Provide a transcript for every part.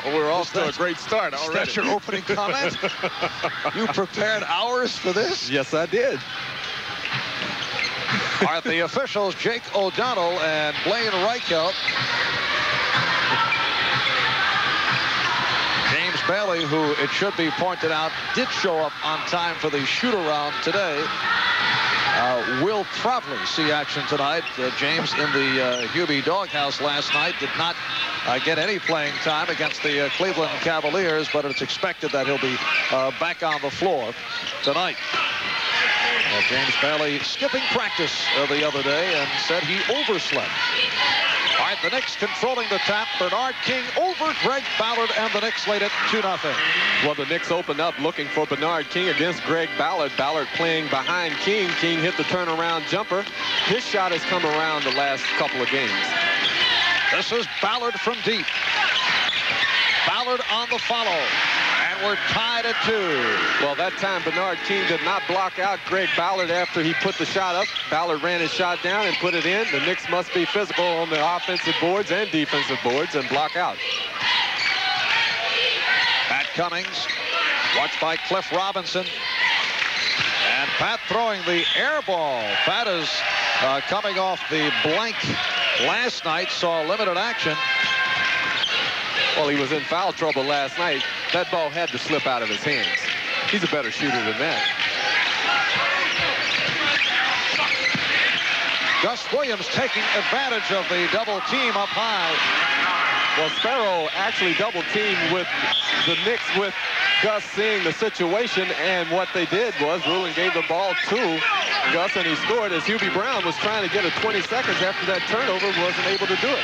We're off to a great start already. That's your opening comment? You prepared hours for this? Yes, I did. Are the officials Jake O'Donnell and Blaine Reichelt. James Bailey, who it should be pointed out did show up on time for the shoot-around today, will probably see action tonight. James in the Hubie doghouse last night did not get any playing time against the Cleveland Cavaliers, but it's expected that he'll be back on the floor tonight. James Bailey skipping practice the other day and said he overslept. All right, the Knicks controlling the tap. Bernard King over Greg Ballard, and the Knicks lead it 2-0. Well, the Knicks opened up looking for Bernard King against Greg Ballard. Ballard playing behind King. King hit the turnaround jumper. His shot has come around the last couple of games. This is Ballard from deep. Ballard on the follow. And we're tied at 2. Well, that time Bernard King did not block out Greg Ballard after he put the shot up. Ballard ran his shot down and put it in. The Knicks must be physical on the offensive boards and defensive boards and block out. Pat Cummings, watched by Cliff Robinson. And Pat throwing the air ball. Pat is coming off the blank last night, saw limited action. Well, he was in foul trouble last night. That ball had to slip out of his hands. He's a better shooter than that. Gus Williams taking advantage of the double team up high. Well, Sparrow actually double teamed with the Knicks with Gus seeing the situation, and what they did was Rulon gave the ball to Gus, and he scored as Hubie Brown was trying to get a 20 seconds after that turnover, wasn't able to do it.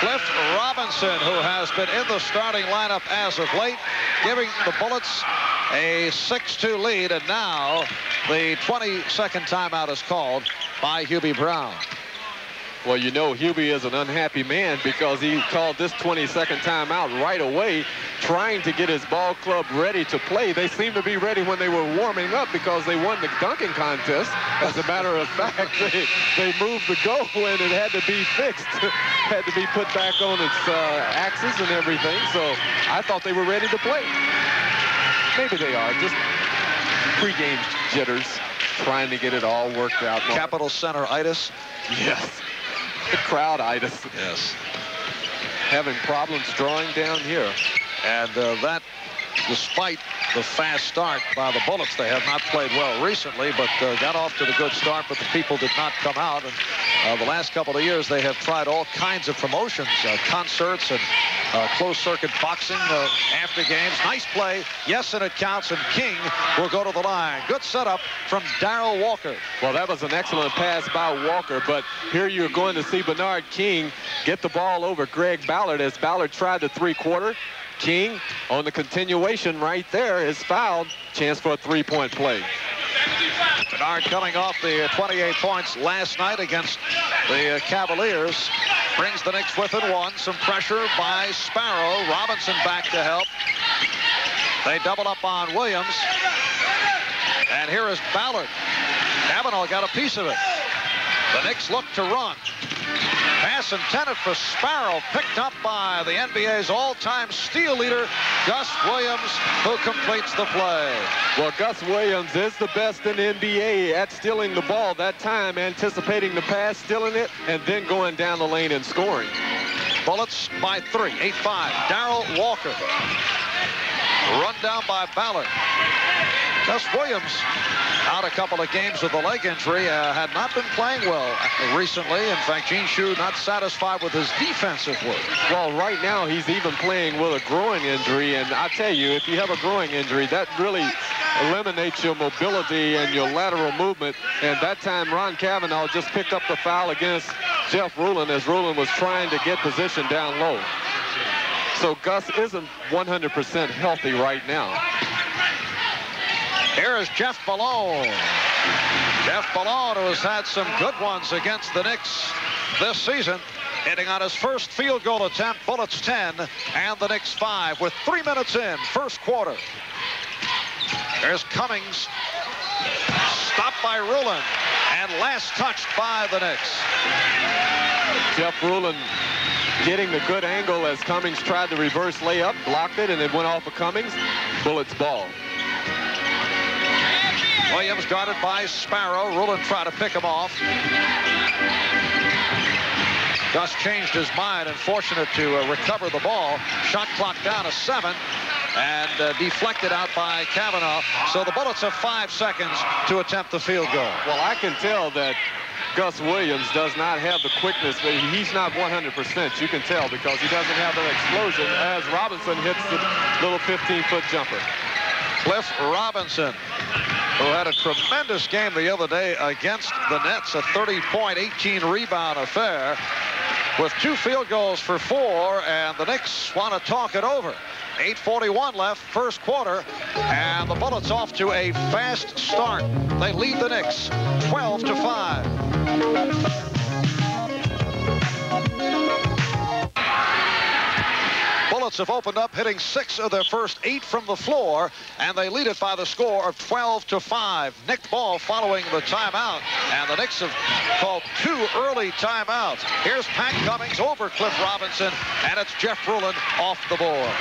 Cliff Robinson, who has been in the starting lineup as of late, giving the Bullets a 6-2 lead, and now the 22nd timeout is called by Hubie Brown. Well, you know, Hubie is an unhappy man because he called this 22nd timeout right away, trying to get his ball club ready to play. They seemed to be ready when they were warming up because they won the dunking contest. As a matter of fact, they moved the goal and it had to be fixed. Had to be put back on its axis and everything. So I thought they were ready to play. Maybe they are. Just pregame jitters, trying to get it all worked out. Capital Center-itis. Yes. The crowd-itis. Yes. Having problems drawing down here. And that, despite the fast start by the Bullets, they have not played well recently, but got off to the good start, but the people did not come out. And the last couple of years, they have tried all kinds of promotions, concerts and closed-circuit boxing after games. Nice play. Yes, and it counts, and King will go to the line. Good setup from Darrell Walker. Well, that was an excellent pass by Walker, but here you're going to see Bernard King get the ball over Greg Ballard as Ballard tried the three-quarter. King on the continuation right there is fouled. Chance for a three-point play. Bernard coming off the 28 points last night against the Cavaliers. Brings the Knicks within one. Some pressure by Sparrow. Robinson back to help. They double up on Williams. And here is Ballard. Kavanaugh got a piece of it. The Knicks look to run. Pass intended for Sparrow, picked up by the NBA's all-time steal leader, Gus Williams, who completes the play. Well, Gus Williams is the best in the NBA at stealing the ball that time, anticipating the pass, stealing it, and then going down the lane and scoring. Bullets by 3, 8-5. Darrell Walker. Run down by Ballard. Gus Williams out a couple of games with a leg injury, had not been playing well recently. In fact, Gene Shue not satisfied with his defensive work. Well, right now he's even playing with a groin injury, and I tell you, if you have a groin injury, that really eliminates your mobility and your lateral movement. And that time, Ron Kavanaugh just picked up the foul against Jeff Rulon as Rulon was trying to get position down low. So Gus isn't 100% healthy right now. Here is Jeff Malone. Jeff Malone, who has had some good ones against the Knicks this season, hitting on his first field goal attempt. Bullets 10 and the Knicks 5 with 3 minutes in, first quarter. There's Cummings. Stopped by Rulon and last touched by the Knicks. Jeff Rulon getting the good angle as Cummings tried the reverse layup, blocked it, and it went off of Cummings. Bullets ball. Williams guarded by Sparrow. Rulon tried to pick him off. Gus changed his mind and fortunate to recover the ball. Shot clock down to 7 and deflected out by Kavanaugh. So the Bullets have 5 seconds to attempt the field goal. Well, I can tell that Gus Williams does not have the quickness. He's not 100%. You can tell because he doesn't have that explosion as Robinson hits the little 15-foot jumper. Cliff Robinson, who had a tremendous game the other day against the Nets, a 30-point, 18-rebound affair with 2 field goals for 4, and the Knicks want to talk it over. 8:41 left, first quarter, and the Bullets off to a fast start. They lead the Knicks 12-5. Bullets have opened up, hitting 6 of their first 8 from the floor, and they lead it by the score of 12-5. Nick ball following the timeout, and the Knicks have called 2 early timeouts. Here's Pat Cummings over Cliff Robinson, and it's Jeff Rulon off the boards.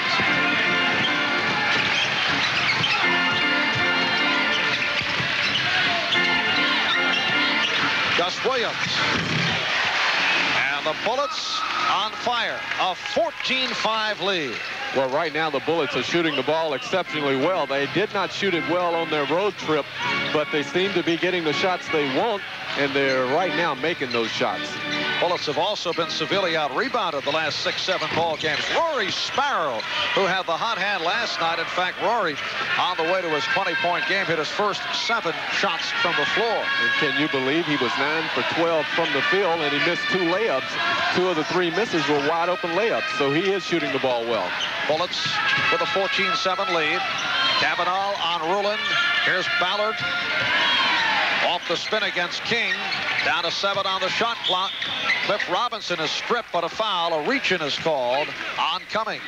Gus Williams. And the Bullets on fire. A 14-5 lead. Well, right now the Bullets are shooting the ball exceptionally well. They did not shoot it well on their road trip, but they seem to be getting the shots they want, and they're right now making those shots. Bullets have also been severely out-rebounded the last 6-7 ball games. Rory Sparrow, who had the hot hand last night. In fact, Rory, on the way to his 20-point game, hit his first 7 shots from the floor. And can you believe he was 9 for 12 from the field, and he missed 2 layups. 2 of the 3 misses were wide-open layups, so he is shooting the ball well. Bullets with a 14-7 lead. Kavanaugh on Rulon. Here's Ballard. Off the spin against King. Down to 7 on the shot clock. Cliff Robinson is stripped, but a foul. A reach-in is called on Cummings.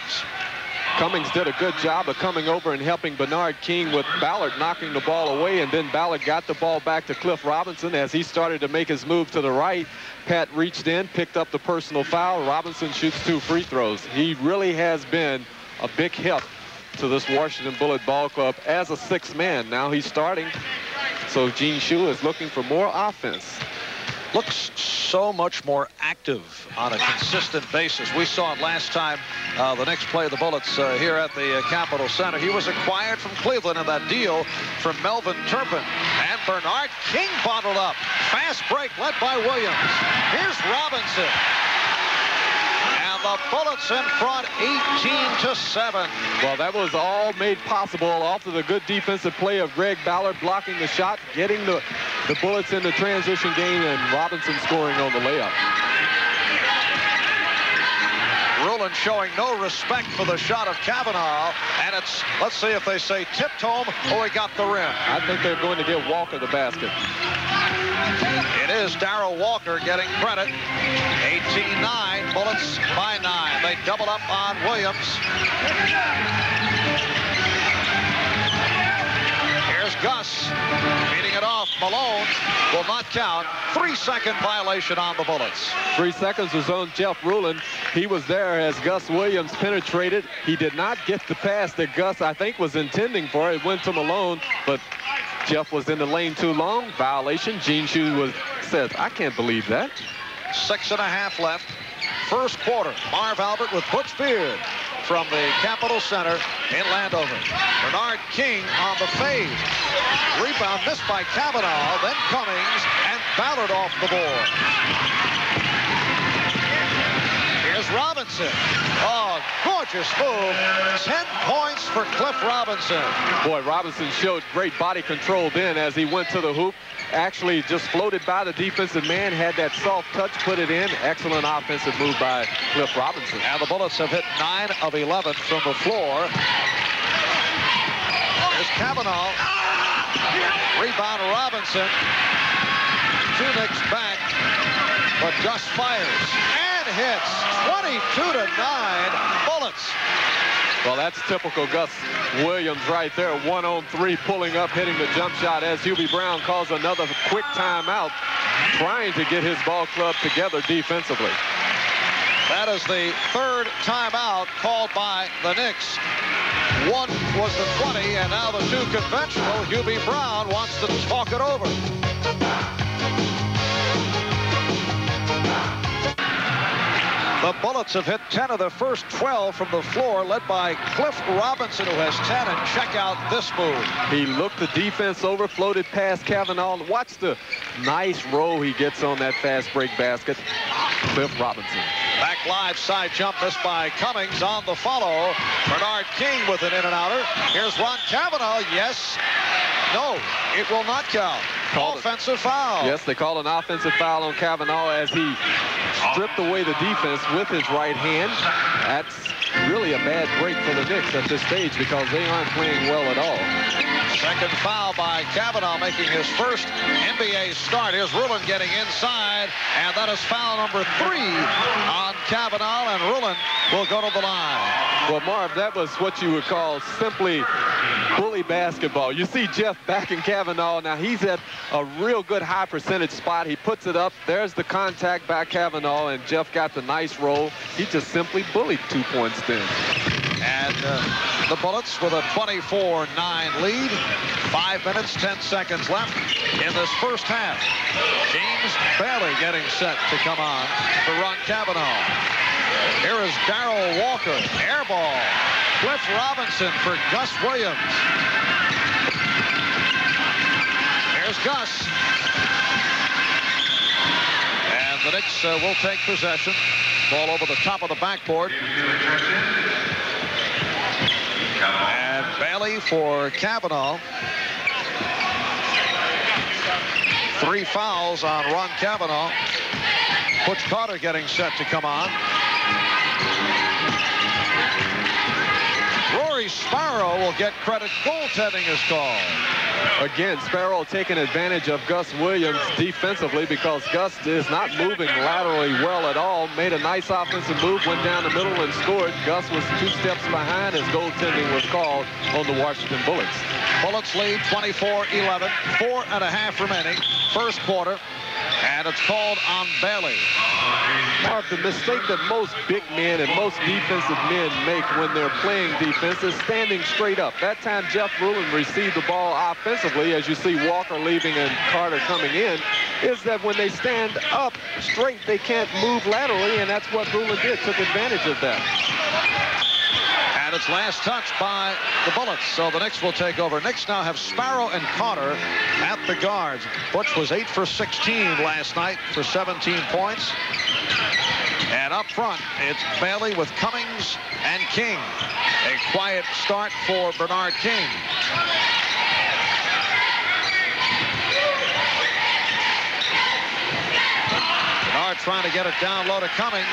Cummings did a good job of coming over and helping Bernard King with Ballard knocking the ball away, and then Ballard got the ball back to Cliff Robinson as he started to make his move to the right. Pat reached in, picked up the personal foul. Robinson shoots 2 free throws. He really has been a big help to this Washington Bullet ball club as a 6th man. Now he's starting, so Gene Shue is looking for more offense. Looks so much more active on a consistent basis. We saw it last time the Knicks played the Bullets here at the Capitol Center. He was acquired from Cleveland in that deal from Melvin Turpin. And Bernard King bottled up. Fast break led by Williams. Here's Robinson. And the Bullets in front 18-7. Well, that was all made possible off of the good defensive play of Greg Ballard blocking the shot, getting the Bullets in the transition game, and Robinson scoring on the layup. Rulon showing no respect for the shot of Kavanaugh, and it's, let's see if they say tipped home or he got the rim. I think they're going to give Walker the basket. It is Darrell Walker getting credit. 18-9, Bullets by 9. They double up on Williams. Here's Gus beating it off. Malone will not count. 3-second violation on the Bullets. 3 seconds was on Jeff Rulon. He was there as Gus Williams penetrated. He did not get the pass that Gus, I think, was intending for. It went to Malone, but Jeff was in the lane too long. Violation. Gene Shue says, I can't believe that. 6.5 left. First quarter. Marv Albert with Butch Beard from the Capitol Center in Landover. Bernard King on the fade. Rebound missed by Kavanaugh, then Cummings, and Ballard off the board. Here's Robinson. Oh, gorgeous move. 10 points for Cliff Robinson. Boy, Robinson showed great body control then as he went to the hoop. Actually just floated by the defensive man, had that soft touch, put it in. Excellent offensive move by Cliff Robinson. And the Bullets have hit 9 of 11 from the floor. There's Kavanaugh. Rebound Robinson. 2 Knicks back, but Gus fires and hits. 22-9, Bullets. Well, that's typical Gus Williams right there. 1-on-3, pulling up, hitting the jump shot as Hubie Brown calls another quick timeout, trying to get his ball club together defensively. That is the third timeout called by the Knicks. One was the 20, and now the two conventional. Hubie Brown wants to talk it over. The Bullets have hit 10 of the first 12 from the floor, led by Cliff Robinson, who has 10. And check out this move. He looked the defense over, floated past Kavanaugh. Watch the nice roll he gets on that fast break basket. Cliff Robinson. Back live side jump missed by Cummings on the follow. Bernard King with an in-and-outer. Here's Ron Kavanaugh. Yes. No, it will not count. Offensive foul. Yes, they call an offensive foul on Kavanaugh as he stripped away the defense with his right hand. That's really a bad break for the Knicks at this stage because they aren't playing well at all. Second foul by Kavanaugh, making his first NBA start. Here's Rulin getting inside, and that is foul number 3 on Kavanaugh, and Rulin will go to the line. Well, Marv, that was what you would call simply bully basketball. You see Jeff backing Kavanaugh. Now he's at a real good high percentage spot. He puts it up. There's the contact by Kavanaugh, and Jeff got the nice roll. He just simply bullied 2 points then. And the Bullets with a 24-9 lead. 5 minutes, 10 seconds left in this first half. James Bailey getting set to come on for Ron Kavanaugh. Here is Darrell Walker. Air ball. Cliff Robinson for Gus Williams. Here's Gus. And the Knicks will take possession. Ball over the top of the backboard. And Bailey for Kavanaugh. 3 fouls on Ron Kavanaugh. Butch Carter getting set to come on. Rory Sparrow will get credit. Goaltending is called. Again, Sparrow taking advantage of Gus Williams defensively because Gus is not moving laterally well at all. Made a nice offensive move, went down the middle and scored. Gus was 2 steps behind as goaltending was called on the Washington Bullets. Bullets lead 24-11. 4.5 remaining. First quarter. And it's called on Bailey. Mark, the mistake that most big men and most defensive men make when they're playing defense is standing straight up. That time Jeff Rulin received the ball offensively, as you see Walker leaving and Carter coming in, is that when they stand up straight, they can't move laterally, and that's what Rulin did, took advantage of that. And it's last touch by the Bullets, so the Knicks will take over. Knicks now have Sparrow and Carter at the guards. Butch was 8 for 16 last night for 17 points. And up front, it's Bailey with Cummings and King. A quiet start for Bernard King. Bernard trying to get it down low to Cummings,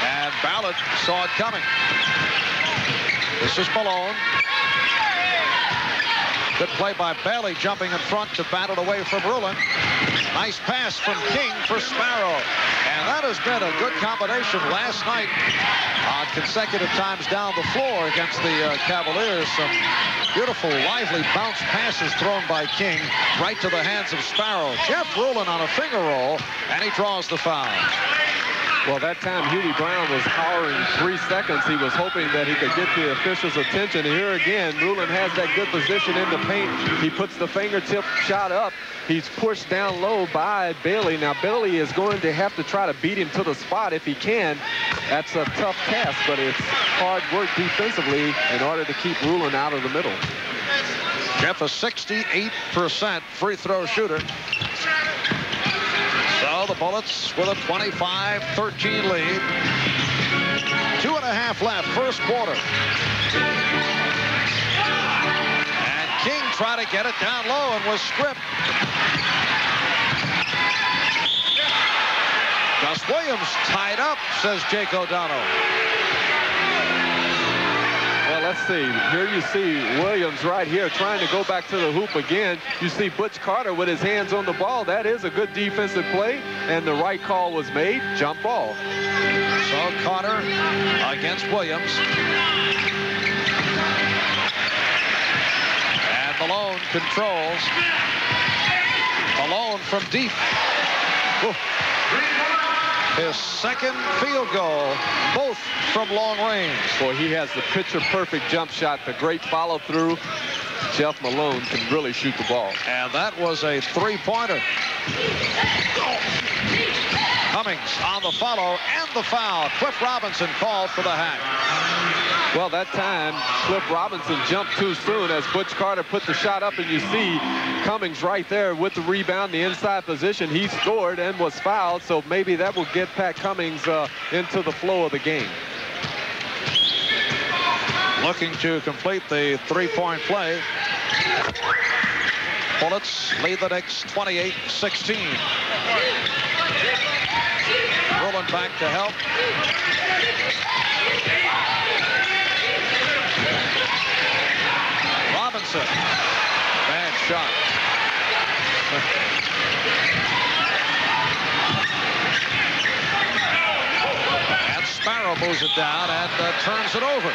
and Ballard saw it coming. This is Malone. Good play by Bailey, jumping in front to bat it away from Rulin. Nice pass from King for Sparrow. And that has been a good combination last night on consecutive times down the floor against the Cavaliers. Some beautiful, lively bounce passes thrown by King right to the hands of Sparrow. Jeff Rulin on a finger roll, and he draws the foul. Well, that time Hubie Brown was hollering 3 seconds. He was hoping that he could get the officials' attention. And here again, Rulin has that good position in the paint. He puts the fingertip shot up. He's pushed down low by Bailey. Now, Bailey is going to have to try to beat him to the spot if he can. That's a tough task, but it's hard work defensively in order to keep Rulin out of the middle. Jeff, a 68% free throw shooter. So the Bullets with a 25-13 lead. 2.5 left, first quarter. And King tried to get it down low and was stripped. Gus Williams tied up, says Jake O'Donnell. Well, let's see. Here you see Williams right here trying to go back to the hoop again. You see Butch Carter with his hands on the ball. That is a good defensive play, and the right call was made. Jump ball. So Carter against Williams. And Malone controls. Malone from deep. Ooh. his second field goal, both from long range. Boy, he has the picture-perfect jump shot, the great follow-through. Jeff Malone can really shoot the ball. And that was a three-pointer. Cummings on the follow and the foul. Cliff Robinson called for the hack. Well, that time, Cliff Robinson jumped too soon as Butch Carter put the shot up, and you see Cummings right there with the rebound, the inside position. He scored and was fouled, so maybe that will get Pat Cummings into the flow of the game. Looking to complete the three-point play. Bullets lead the Knicks 28-16. Rolling back to help. Robinson. Bad shot. And Sparrow moves it down and turns it over.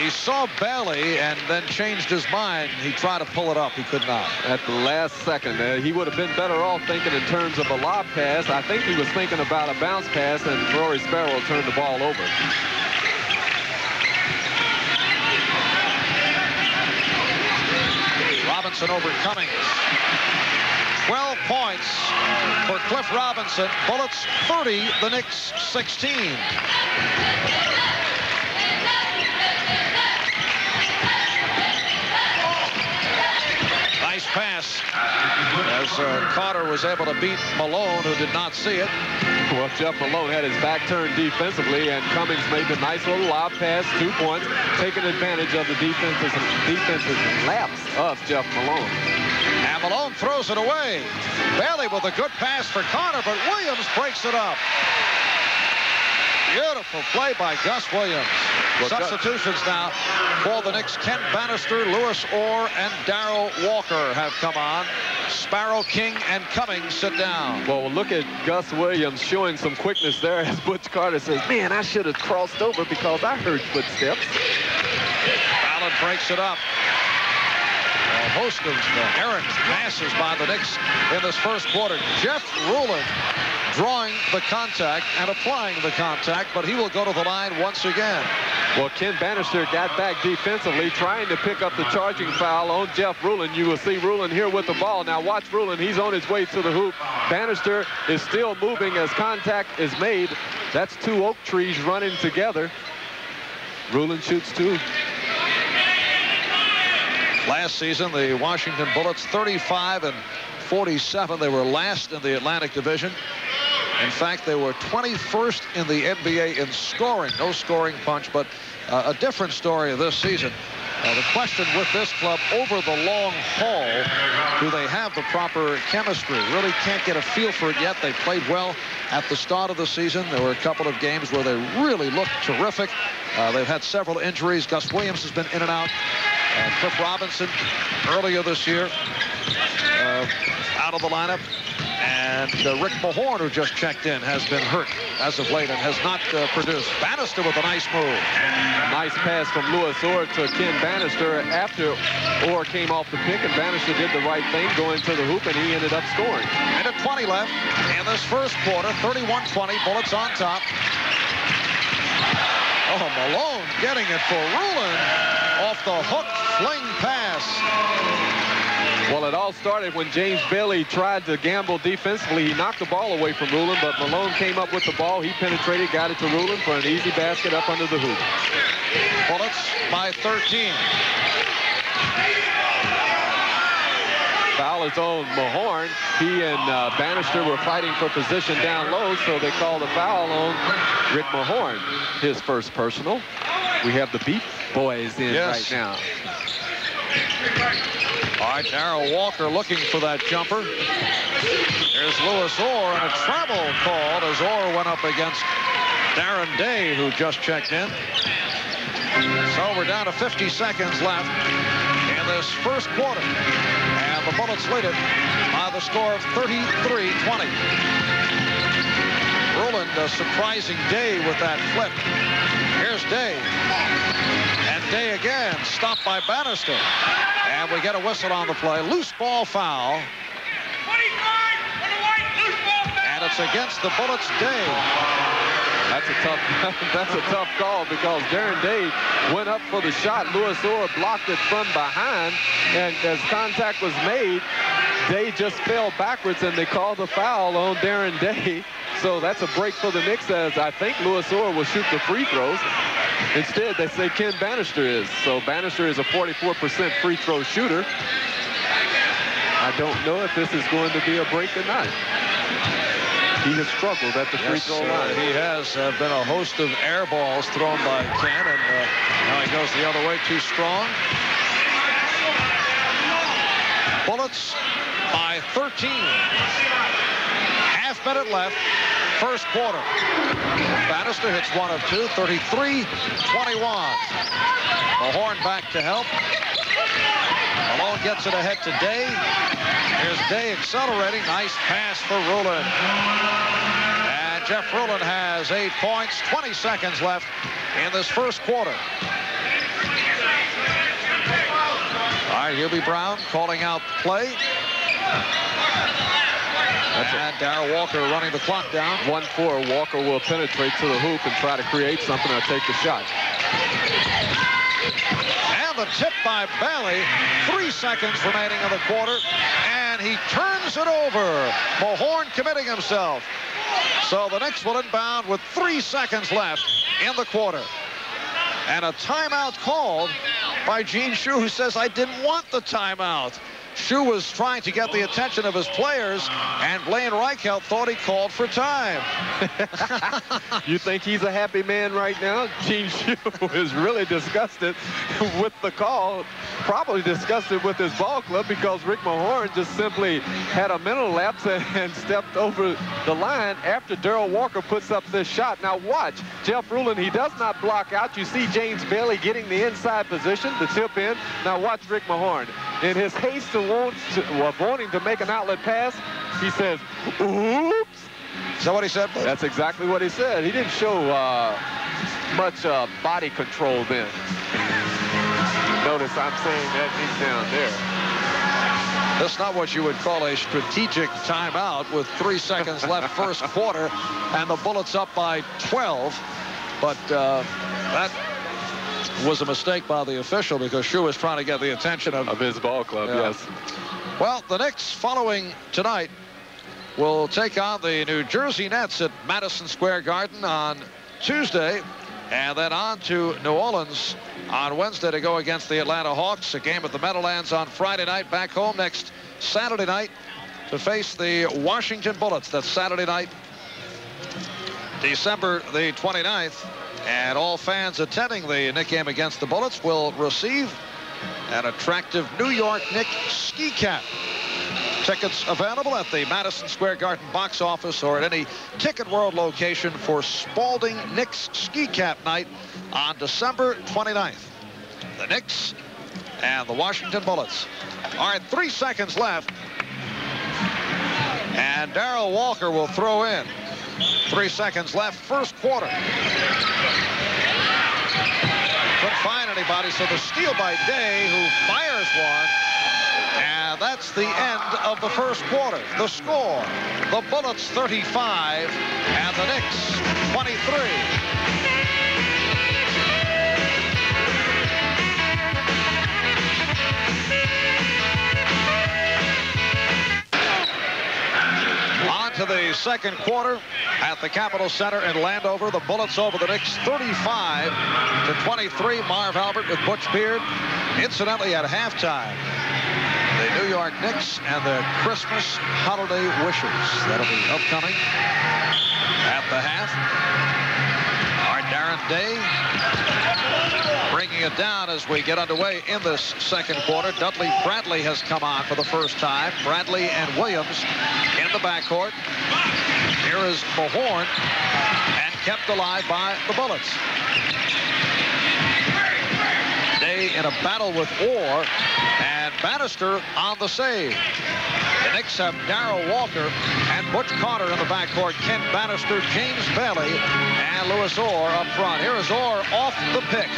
He saw Bailey and then changed his mind. He tried to pull it up. He could not. At the last second, he would have been better off thinking in terms of a lob pass. I think he was thinking about a bounce pass, and Rory Sparrow turned the ball over. Robinson over Cummings. 12 points for Cliff Robinson. Bullets 30, the Knicks 16. Nice pass as Carter was able to beat Malone, who did not see it. Well, Jeff Malone had his back turned defensively, and Cummings made the nice little lob pass, 2 points, taking advantage of the defensive lapse of Jeff Malone. And Malone throws it away. Bailey with a good pass for Carter, but Williams breaks it up. Beautiful play by Gus Williams. Well, substitutions now for the Knicks. Ken Bannister, Lewis Orr, and Darrell Walker have come on. Sparrow, King, and Cummings sit down. Well, look at Gus Williams showing some quickness there as Butch Carter says, man, I should have crossed over because I heard footsteps. Allen breaks it up. A host of errant passes by the Knicks in this first quarter. Jeff Ruland drawing the contact and applying the contact, but he will go to the line once again. Well, Ken Bannister got back defensively, trying to pick up the charging foul on Jeff Ruland. You will see Ruland here with the ball. Now watch Ruland. He's on his way to the hoop. Bannister is still moving as contact is made. That's two oak trees running together. Ruland shoots two. Last season, the Washington Bullets 35-47. They were last in the Atlantic Division. In fact, they were 21st in the NBA in scoring. No scoring punch, but a different story this season. The question with this club over the long haul, do they have the proper chemistry? Really can't get a feel for it yet. They played well at the start of the season. There were a couple of games where they really looked terrific. They've had several injuries. Gus Williams has been in and out. Cliff Robinson earlier this year out of the lineup. And Rick Mahorn, who just checked in, has been hurt as of late and has not produced. Bannister with a nice move. Nice pass from Lewis Orr to Ken Bannister after Orr came off the pick, and Bannister did the right thing going to the hoop, and he ended up scoring. Minute 20 left in this first quarter. 31-20. Bullets on top. Oh, Malone getting it for Ruland off the hook fling pass. Well, it all started when James Bailey tried to gamble defensively. He knocked the ball away from Ruland, but Malone came up with the ball. He penetrated, got it to Ruland for an easy basket up under the hoop. Bullets by 13. Foul is on Mahorn. He and Bannister were fighting for position down low, so they called a foul on Rick Mahorn. His first personal. We have the Beat Boys in right now. All right, Darrell Walker looking for that jumper. There's Lewis Orr, and a travel called as Orr went up against Darren Day, who just checked in. So we're down to 50 seconds left in this first quarter. And the Bullets lead it by the score of 33-20. Ruland, a surprising Day with that flip. Here's Day. And Day again, stopped by Bannister. And we get a whistle on the play. Loose ball foul. And it's It's against the Bullets. Day. That's a tough call because Darren Day went up for the shot. Louis Orr blocked it from behind, and as contact was made, Day just fell backwards, and they called a foul on Darren Day. So that's a break for the Knicks, as I think Louis Orr will shoot the free throws. Instead, they say Ken Bannister is. So Bannister is a 44% free throw shooter. I don't know if this is going to be a break or not. He has struggled at the free throw line. He has been a host of air balls thrown by Ken, and now he goes the other way, too strong. Bullets by 13. Half minute left, first quarter. Bannister hits 1 of 2, 33-21. Mahorn back to help. Malone gets it ahead to Day. Here's Day accelerating. Nice pass for Rulin. And Jeff Rulin has 8 points. 20 seconds left in this first quarter. All right, Hubie Brown calling out the play. And Darrell Walker running the clock down. 1-4. Walker will penetrate to the hoop and try to create something or take the shot. And the tip by Bailey. 3 seconds remaining in the quarter. And he turns it over. Mahorn committing himself. So the Knicks will inbound with 3 seconds left in the quarter. And a timeout called by Gene Shue, who says, I didn't want the timeout. Shue was trying to get the attention of his players, and Blaine Reichelt thought he called for time. You think he's a happy man right now? Gene Shue is really disgusted with the call. Probably disgusted with his ball club because Rick Mahorn just simply had a mental lapse and stepped over the line after Darrell Walker puts up this shot. Now watch, Jeff Rulin, he does not block out. You see James Bailey getting the inside position, the tip in. Now watch Rick Mahorn. In his haste to wanting to make an outlet pass, he says, oops. Is that what he said? That's exactly what he said. He didn't show much body control then. Notice I'm saying that he's down there. That's not what you would call a strategic timeout with 3 seconds left first quarter and the Bullets up by 12. But that was a mistake by the official because Shue was trying to get the attention of his ball club, yes. Well, the Knicks following tonight will take on the New Jersey Nets at Madison Square Garden on Tuesday, and then on to New Orleans on Wednesday to go against the Atlanta Hawks. A game at the Meadowlands on Friday night, back home next Saturday night to face the Washington Bullets. That's Saturday night, December the 29th. And all fans attending the Knick game against the Bullets will receive an attractive New York Knicks ski cap. Tickets available at the Madison Square Garden box office or at any Ticket World location for Spalding Knicks ski cap night on December 29th. The Knicks and the Washington Bullets. All right, 3 seconds left. And Darrell Walker will throw in. 3 seconds left, first quarter. Couldn't find anybody, so the steal by Day, who fires one. And that's the end of the first quarter. The score, the Bullets 35 and the Knicks 23. On to the second quarter at the Capitol Center in Landover. The Bullets over the Knicks 35-23. Marv Albert with Butch Beard. Incidentally, at halftime, the New York Knicks and their Christmas holiday wishes. That'll be upcoming at the half. All right, Darren Day bringing it down as we get underway in this second quarter. Dudley Bradley has come on for the first time. Bradley and Williams in the backcourt. Here is Mahorn, and kept alive by the Bullets. Day in a battle with Orr, and Bannister on the save. The Knicks have Darrell Walker and Butch Carter in the backcourt. Ken Bannister, James Bailey, and Louis Orr up front. Here is Orr off the pick.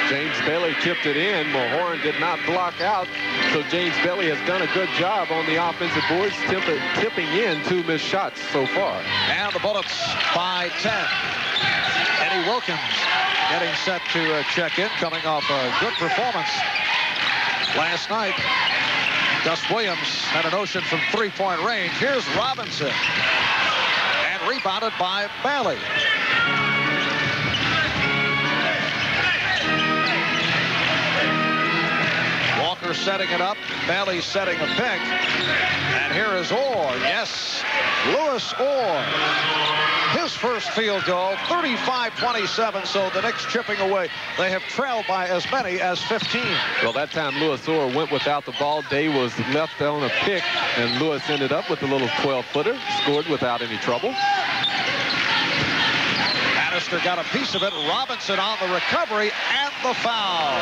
James Bailey tipped it in. Mahorn did not block out. So James Bailey has done a good job on the offensive boards, tipping in 2 missed shots so far. And the Bullets by 10. Eddie Wilkins getting set to check in, coming off a good performance last night. Gus Williams had a notion from 3-point range. Here's Robinson. And rebounded by Bailey. Walker setting it up. Bailey setting a pick. And here is Orr. Yes, Louis Orr. His first field goal, 35-27, so the Knicks chipping away. They have trailed by as many as 15. Well, that time Louis Orr went without the ball. Day was left on a pick, and Louis ended up with a little 12-footer, scored without any trouble. Bannister got a piece of it. Robinson on the recovery and the foul.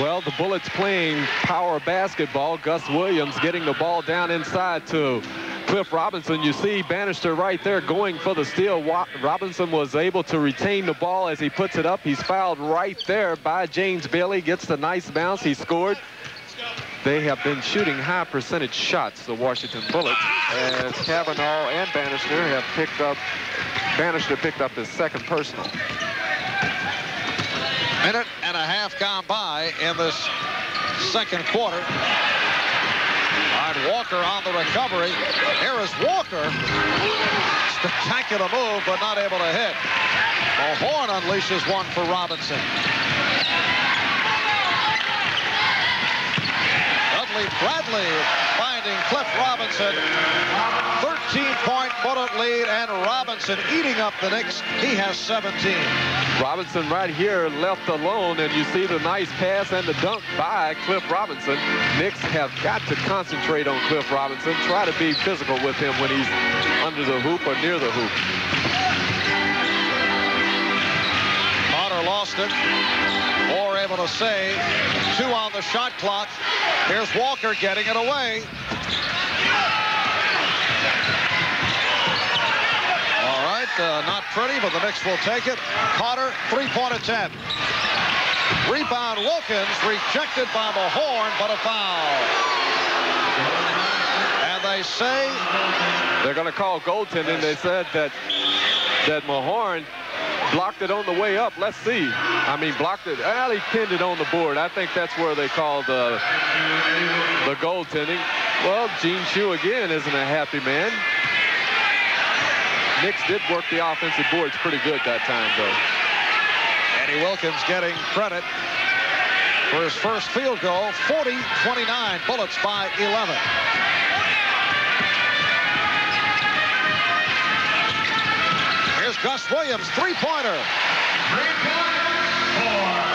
Well, the Bullets playing power basketball. Gus Williams getting the ball down inside to Cliff Robinson. You see Bannister right there going for the steal. Robinson was able to retain the ball as he puts it up. He's fouled right there by James Bailey. Gets the nice bounce. He scored. They have been shooting high percentage shots, the Washington Bullets, as Kavanaugh and Bannister have picked up. Bannister picked up his second personal. Minute and a half gone by in this second quarter. And Walker on the recovery. Here is Walker. Spectacular move, but not able to hit. Mahorn unleashes one for Robinson. Bradley finding Cliff Robinson. 13-point Bullet lead, and Robinson eating up the Knicks. He has 17. Robinson right here left alone, and you see the nice pass and the dunk by Cliff Robinson. Knicks have got to concentrate on Cliff Robinson. Try to be physical with him when he's under the hoop or near the hoop. Potter lost it. Moore able to save. 2 on the shot clock. Here's Walker getting it away. All right, not pretty, but the Knicks will take it. Carter, 3-point attempt. Rebound Wilkins, rejected by Mahorn, but a foul. And they say they're going to call goaltending. They said that Mahorn blocked it on the way up. Let's see. I mean, blocked it. Well, he pinned it on the board. I think that's where they called the goaltending. Well, Gene Shue again isn't a happy man. Knicks did work the offensive boards pretty good that time, though. Eddie Wilkins getting credit for his first field goal. 40-29. Bullets by 11. Here's Gus Williams, 3-pointer.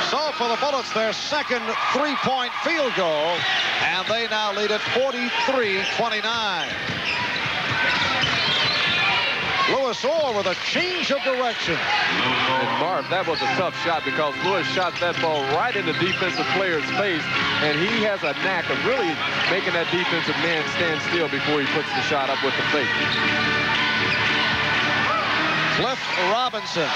So for the Bullets, their second 3-point field goal, and they now lead at 43-29. Louis Orr with a change of direction. And Marv, that was a tough shot because Louis shot that ball right in the defensive player's face, and he has a knack of really making that defensive man stand still before he puts the shot up with the fake. Cliff Robinson.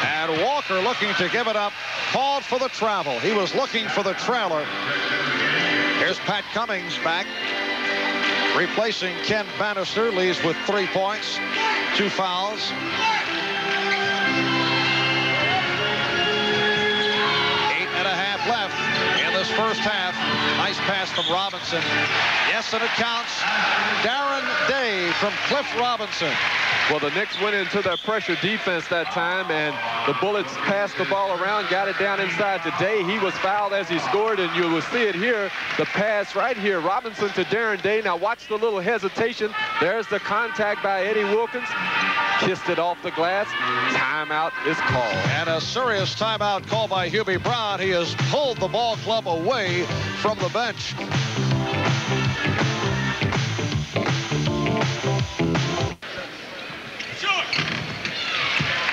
And Walker looking to give it up, called for the travel. He was looking for the trailer. Here's Pat Cummings back, replacing Ken Bannister. Leaves with 3 points, 2 fouls. 8.5 left in this first half. Nice pass from Robinson. Yes, and it counts. Darren Day from Cliff Robinson. Well, the Knicks went into their pressure defense that time, and the Bullets passed the ball around, got it down inside to Day. He was fouled as he scored, and you will see it here. The pass right here, Robinson to Darren Day. Now watch the little hesitation. There's the contact by Eddie Wilkins. Kissed it off the glass. Timeout is called. And a serious timeout called by Hubie Brown. He has pulled the ball club away from the bench.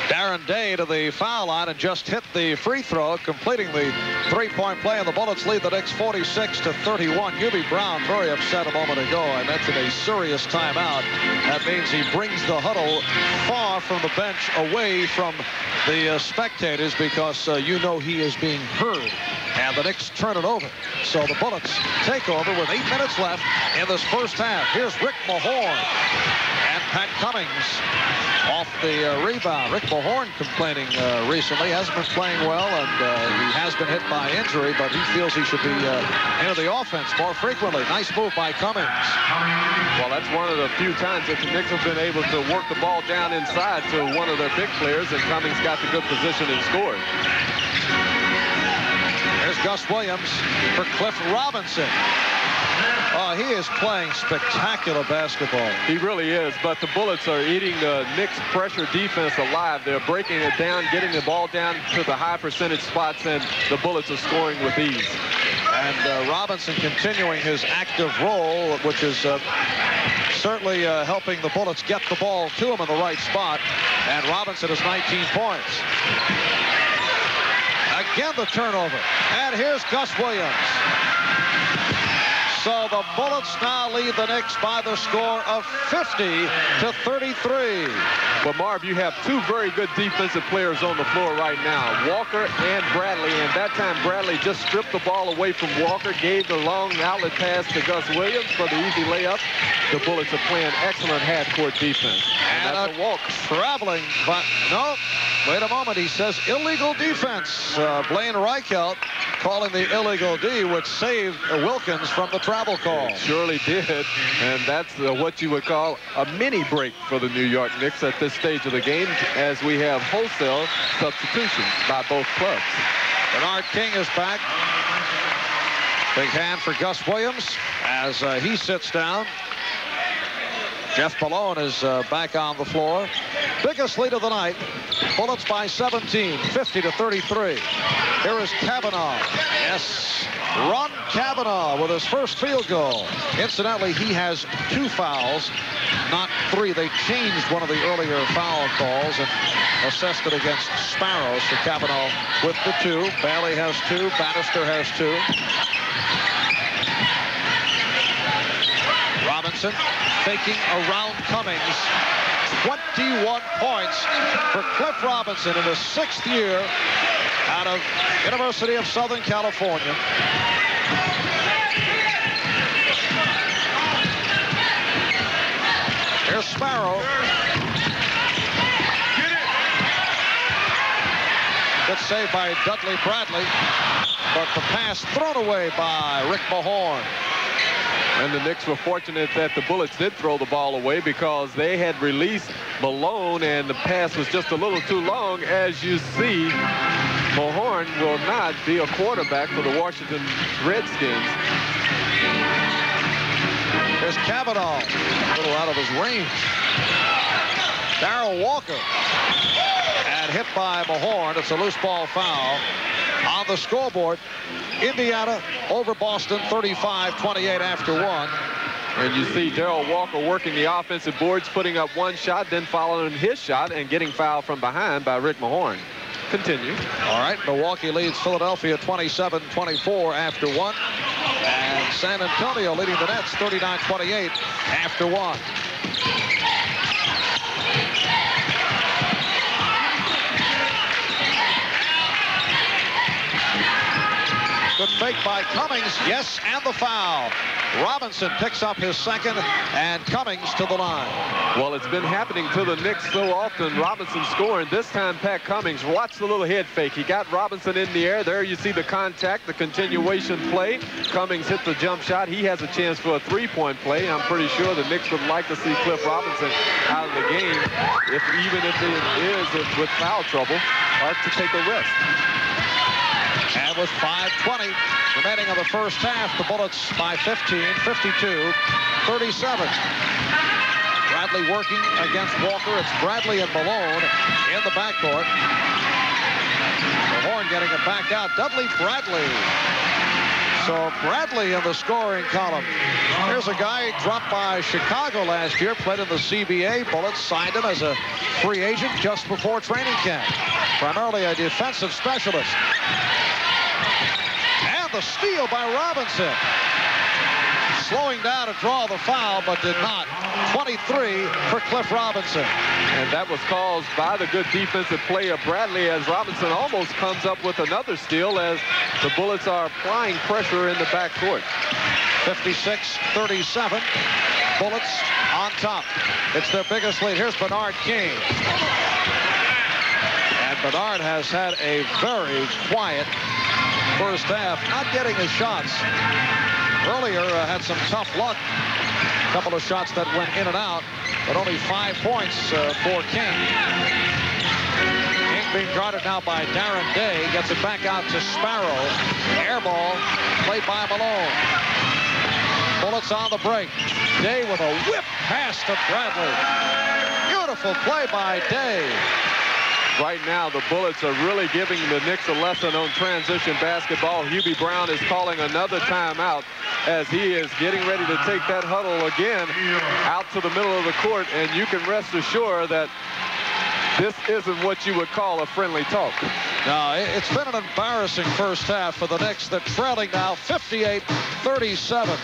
Darren Aaron Day to the foul line and just hit the free throw, completing the three-point play, and the Bullets lead the Knicks 46-31. Hubie Brown very upset a moment ago. I mentioned a serious timeout. That means he brings the huddle far from the bench, away from the spectators, because you know he is being heard. And the Knicks turn it over. So the Bullets take over with 8 minutes left in this first half. Here's Rick Mahorn. And Pat Cummings off the rebound. Rick Mahorn complaining recently. Hasn't been playing well, and he has been hit by injury, but he feels he should be into the offense more frequently. Nice move by Cummings. Well, that's one of the few times that the Knicks have been able to work the ball down inside to one of their big players, and Cummings got the good position and scored. There's Gus Williams for Cliff Robinson. Oh, he is playing spectacular basketball. He really is, but the Bullets are eating the Knicks pressure defense alive. They're breaking it down, getting the ball down to the high percentage spots, and the Bullets are scoring with ease. And Robinson continuing his active role, which is certainly helping the Bullets get the ball to him in the right spot. And Robinson has 19 points. Again, the turnover. And here's Gus Williams. So the Bullets now lead the Knicks by the score of 50-33. But Marv, you have two very good defensive players on the floor right now, Walker and Bradley. And that time Bradley just stripped the ball away from Walker, gave the long outlet pass to Gus Williams for the easy layup. The Bullets are playing excellent half-court defense. And that's a walk. Traveling, but no. Wait a moment, he says illegal defense. Blaine Reichelt calling the illegal D, which saved Wilkins from the travel call. It surely did, and that's what you would call a mini break for the New York Knicks at this stage of the game, as we have wholesale substitutions by both clubs. Bernard King is back. Big hand for Gus Williams as he sits down. Jeff Malone is back on the floor. Biggest lead of the night. Bullets by 17, 50-33. Here is Kavanaugh. Yes, Ron Kavanaugh with his first field goal. Incidentally, he has 2 fouls, not 3. They changed one of the earlier foul calls and assessed it against Sparrow. So Kavanaugh with the 2. Bailey has 2. Bannister has 2. Robinson faking around Cummings. 21 points for Cliff Robinson in his 6th year out of University of Southern California. Here's Sparrow. Good save by Dudley Bradley, but the pass thrown away by Rick Mahorn. And the Knicks were fortunate that the Bullets did throw the ball away, because they had released Malone and the pass was just a little too long. As you see, Mahorn will not be a quarterback for the Washington Redskins. There's Kavanaugh, a little out of his range. Darrell Walker, and hit by Mahorn. It's a loose ball foul. On the scoreboard, Indiana over Boston 35-28 after 1. And you see Darrell Walker working the offensive boards, putting up one shot, then following his shot and getting fouled from behind by Rick Mahorn. Continue. All right, Milwaukee leads Philadelphia 27-24 after 1. And San Antonio leading the Nets 39-28 after 1. Good fake by Cummings. Yes, and the foul. Robinson picks up his 2nd, and Cummings to the line. Well, it's been happening to the Knicks so often. Robinson scoring. This time, Pat Cummings. Watch the little head fake. He got Robinson in the air. There you see the contact, the continuation play. Cummings hit the jump shot. He has a chance for a 3-point play. I'm pretty sure the Knicks would like to see Cliff Robinson out of the game, even if it is with foul trouble, or to take a rest. And with 5:20 remaining of the first half, the Bullets by 15, 52-37. Bradley working against Walker. It's Bradley and Malone in the backcourt. The Horn getting it back out. Dudley Bradley So Bradley in the scoring column. Here's a guy dropped by Chicago last year, played in the CBA. Bullets signed him as a free agent just before training camp. Primarily a defensive specialist. And the steal by Robinson. Slowing down to draw the foul, but did not. 23 for Cliff Robinson. And that was caused by the good defensive play of Bradley, as Robinson almost comes up with another steal as the Bullets are applying pressure in the backcourt. 56-37. Bullets on top. It's their biggest lead. Here's Bernard King. And Bernard has had a very quiet first half, not getting his shots. Earlier had some tough luck. A couple of shots that went in and out, but only 5 points for King. King being guarded now by Darren Day. Gets it back out to Sparrow. Air ball played by Malone. Bullets on the break. Day with a whip pass to Bradley. Beautiful play by Day. Right now, the Bullets are really giving the Knicks a lesson on transition basketball. Hubie Brown is calling another timeout as he is getting ready to take that huddle again out to the middle of the court. And you can rest assured that this isn't what you would call a friendly talk. No, it's been an embarrassing first half for the Knicks. They're trailing now 58-37.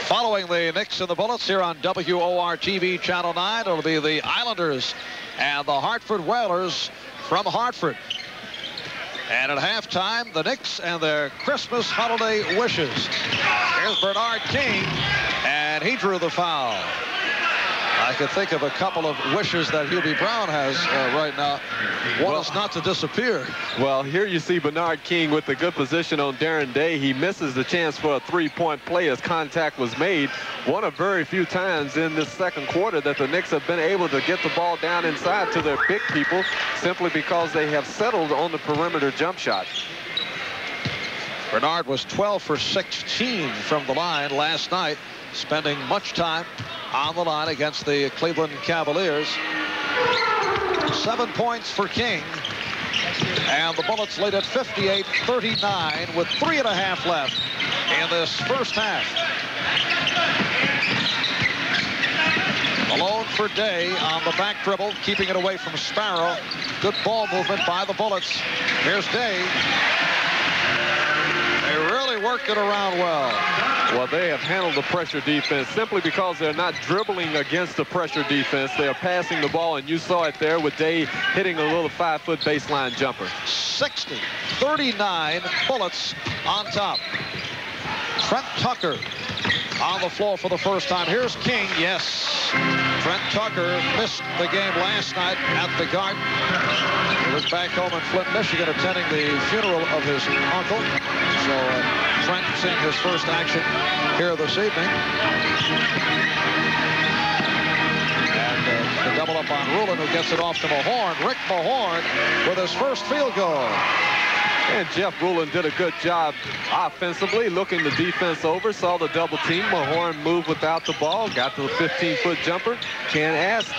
Following the Knicks and the Bullets here on WOR-TV Channel 9, it'll be the Islanders and the Hartford Whalers from Hartford. And at halftime, the Knicks and their Christmas holiday wishes. Here's Bernard King, and he drew the foul. I could think of a couple of wishes that Hubie Brown has right now. One is not to disappear. Well, here you see Bernard King with the good position on Darren Day. He misses the chance for a three-point play as contact was made. One of very few times in this second quarter that the Knicks have been able to get the ball down inside to their big people simply because they have settled on the perimeter jump shot. Bernard was 12 for 16 from the line last night, spending much time on the line against the Cleveland Cavaliers. 7 points for King. And the Bullets lead at 58-39 with 3.5 left in this first half. Malone for Day on the back dribble, keeping it away from Sparrow. Good ball movement by the Bullets. Here's Day. They really worked it around well. Well, they have handled the pressure defense simply because they're not dribbling against the pressure defense. They are passing the ball, and you saw it there with Day hitting a little 5-foot baseline jumper. 60-39 Bullets on top. Trent Tucker on the floor for the first time. Here's King. Yes. Trent Tucker missed the game last night at the Garden. He was back home in Flint, Michigan, attending the funeral of his uncle. So Trent seeing his first action here this evening. And the double up on Rulin, who gets it off to Mahorn. Rick Mahorn with his first field goal. And Jeff Rulin did a good job offensively, looking the defense over, saw the double team. Mahorn moved without the ball, got to the 15-foot jumper. Can't ask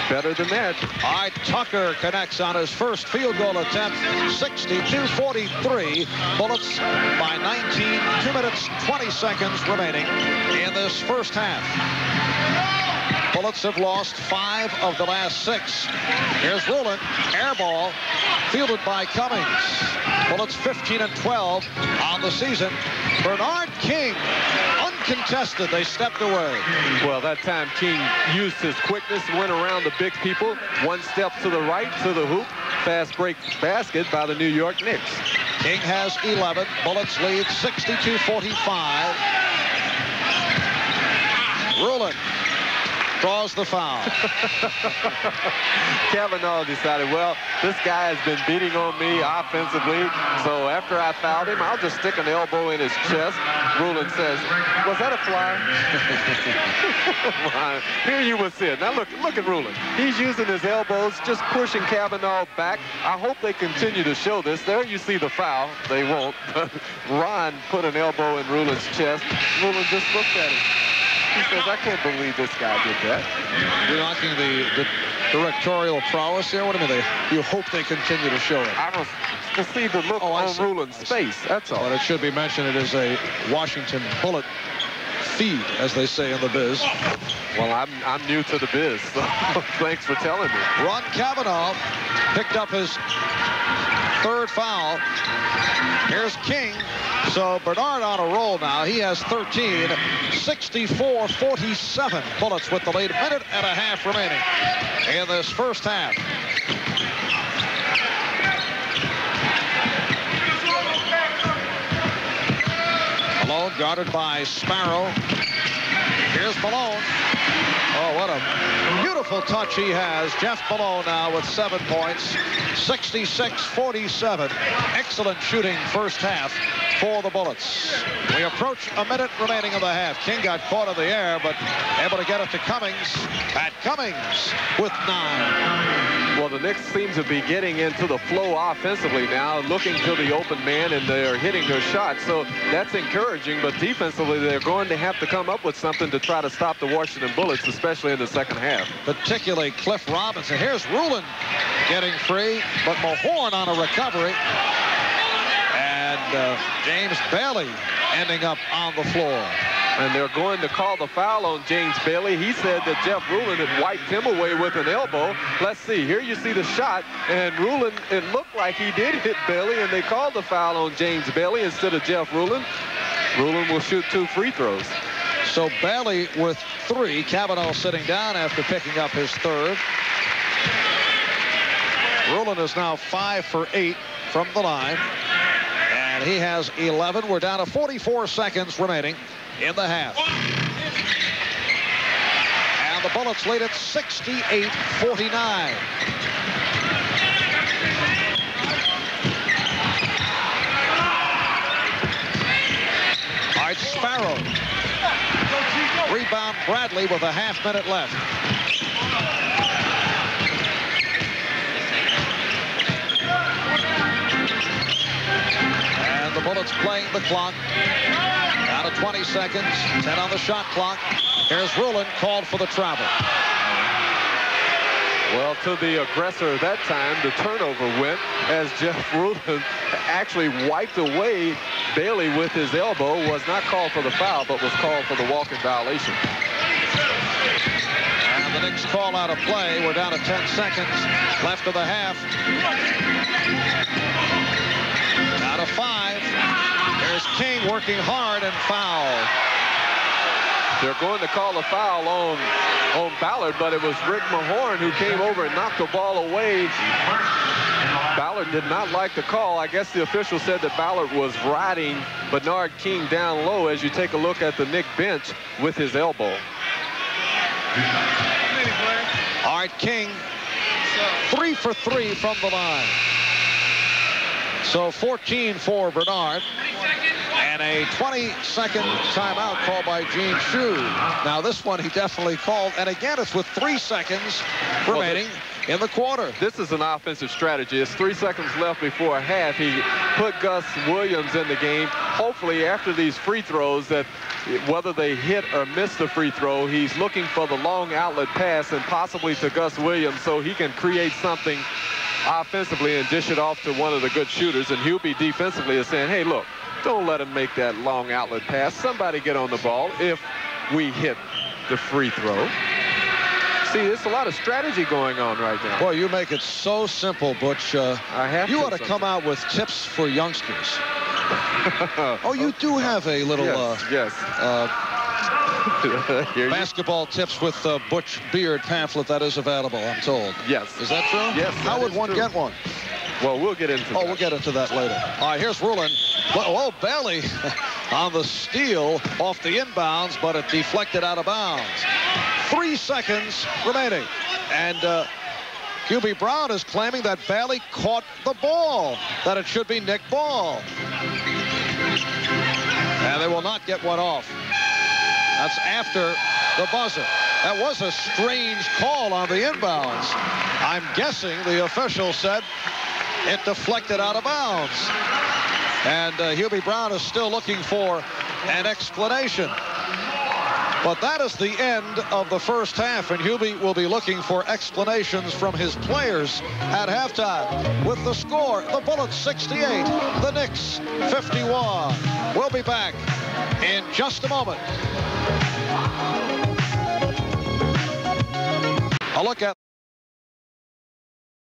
better than that. All right, Tucker connects on his first field goal attempt. 62-43. Bullets by 19. 2 minutes, 20 seconds remaining in this first half. Bullets have lost 5 of the last 6. Here's Rulin. Air ball fielded by Cummings. Bullets 15-12 on the season. Bernard King, uncontested. They stepped away. Well, that time King used his quickness, went around the big people. One step to the right, to the hoop. Fast break basket by the New York Knicks. King has 11. Bullets lead 62-45. Rulin draws the foul. Kavanaugh decided, well, this guy has been beating on me offensively, so after I fouled him, I'll just stick an elbow in his chest. Rulin says, was that a fly? Here you will see it. Now look at Rulin. He's using his elbows, just pushing Kavanaugh back. I hope they continue to show this. There you see the foul. They won't. Ron put an elbow in Rulin's chest. Rulin just looked at him. He says, I can't believe this guy did that. You're knocking the directorial prowess there? What do you mean you hope they continue to show it? I was to see the look on Ruland's face. That's all. But it should be mentioned it is a Washington Bullet feed, as they say in the biz. Well, I'm new to the biz, so thanks for telling me. Ron Kavanaugh picked up his third foul. Here's King. So Bernard on a roll now. He has 13, 64-47 Bullets with the lead. Minute and a half remaining in this first half. Malone guarded by Sparrow. Here's Malone. Oh, what a beautiful touch he has. Jeff Malone now with 7 points. 66-47. Excellent shooting first half for the Bullets. We approach a minute remaining in the half. King got caught in the air, but able to get it to Cummings. Pat Cummings with 9. Well, the Knicks seem to be getting into the flow offensively now, looking to the open man, and they're hitting their shots. So that's encouraging, but defensively, they're going to have to come up with something to try to stop the Washington Bullets, especially in the second half. Particularly Cliff Robinson. Here's Ruland getting free, but Mahorn on a recovery. And James Bailey ending up on the floor. And they're going to call the foul on James Bailey. He said that Jeff Ruland had wiped him away with an elbow. Let's see. Here you see the shot. And Ruland, it looked like he did hit Bailey, and they called the foul on James Bailey instead of Jeff Ruland. Ruland will shoot 2 free throws. So Bailey with 3. Kavanaugh sitting down after picking up his third. Ruland is now 5 for 8 from the line. And he has 11. We're down to 44 seconds remaining in the half. And the Bullets lead at 68-49. All right, Sparrow. Rebound Bradley with a half-minute left. And the Bullets playing the clock. Down to 20 seconds. 10 on the shot clock. Here's Ruland called for the travel. Well, to the aggressor that time, the turnover went as Jeff Ruland actually wiped away Bailey with his elbow. Was not called for the foul, but was called for the walk-in violation. And the Knicks call out a play. We're down to 10 seconds left of the half. Out of 5. There's King working hard and foul. They're going to call a foul on Ballard, but it was Rick Mahorn who came over and knocked the ball away. Ballard did not like the call. I guess the official said that Ballard was riding Bernard King down low as you take a look at the Knick bench with his elbow. All right, King, 3 for 3 from the line. So 14 for Bernard. And a 20-second timeout called by Gene Shue. Now this one he definitely called. And again, it's with 3 seconds remaining in the quarter. This is an offensive strategy. It's 3 seconds left before half. He put Gus Williams in the game. Hopefully after these free throws, that whether they hit or miss the free throw, he's looking for the long outlet pass and possibly to Gus Williams so he can create something offensively and dish it off to one of the good shooters. And Hubie defensively is saying, hey, look, don't let him make that long outlet pass. Somebody get on the ball if we hit the free throw. See, there's a lot of strategy going on right now. Boy, you make it so simple, Butch. You ought to come out with tips for youngsters. Oh, you do have a little yes. Basketball tips with Butch Beard pamphlet that is available, I'm told. Yes. Is that true? Yes. How would one get one? Well, we'll get into that. Oh, we'll get into that later. All right, here's Ruland. Oh, Bailey on the steal off the inbounds, but it deflected out of bounds. 3 seconds remaining. And Hubie Brown is claiming that Bailey caught the ball, that it should be Knick ball. And they will not get one off. That's after the buzzer. That was a strange call on the inbounds. I'm guessing the official said it deflected out of bounds. And Hubie Brown is still looking for an explanation. But that is the end of the first half, and Hubie will be looking for explanations from his players at halftime. With the score, the Bullets 68, the Knicks 51. We'll be back in just a moment. A look at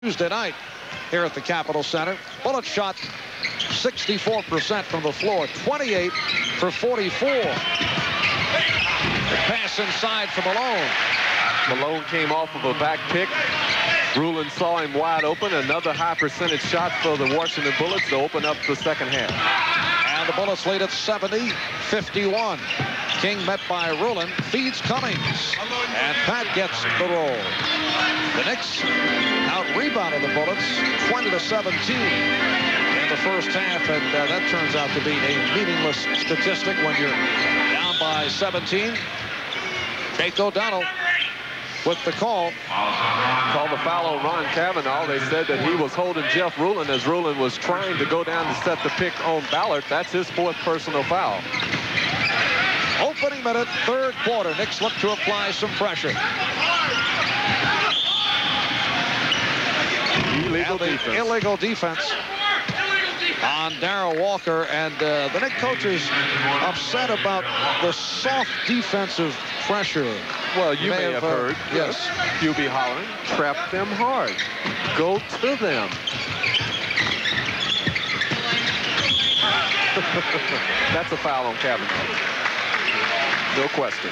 Tuesday night here at the Capitol Center. Bullets shot 64% from the floor, 28 for 44. The pass inside for Malone. Malone came off of a back pick. Rulin saw him wide open. Another high percentage shot for the Washington Bullets to open up the second half. And the Bullets lead at 70-51. King met by Rulin, feeds Cummings, and Pat gets the roll. The Knicks out-rebounded the Bullets 20-17 in the first half, and that turns out to be a meaningless statistic when you're down by 17. Jake O'Donnell with the call. Called the foul on Ron Cavanaugh. They said that he was holding Jeff Rulin as Rulin was trying to go down to set the pick on Ballard. That's his fourth personal foul. Opening minute, third quarter. Knicks look to apply some pressure. Illegal defense on Darryl Walker, and the Knicks coaches upset about the soft defensive pressure. Well, you may have heard. Yes. Hubie hollering, trap them hard. Go to them. That's a foul on Cavanaugh. No question.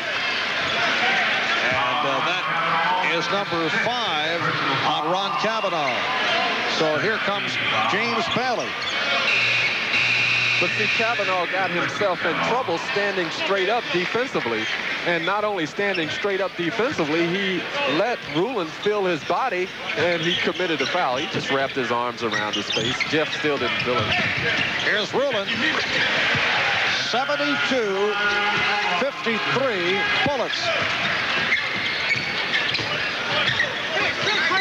And that is number 5 on Ron Cavanaugh. So here comes James Bailey. But see, Cavanaugh got himself in trouble standing straight up defensively. And not only standing straight up defensively, he let Rulin feel his body, and he committed a foul. He just wrapped his arms around his face. Jeff still didn't feel it. Here's Rulin. 72-53 Bullets.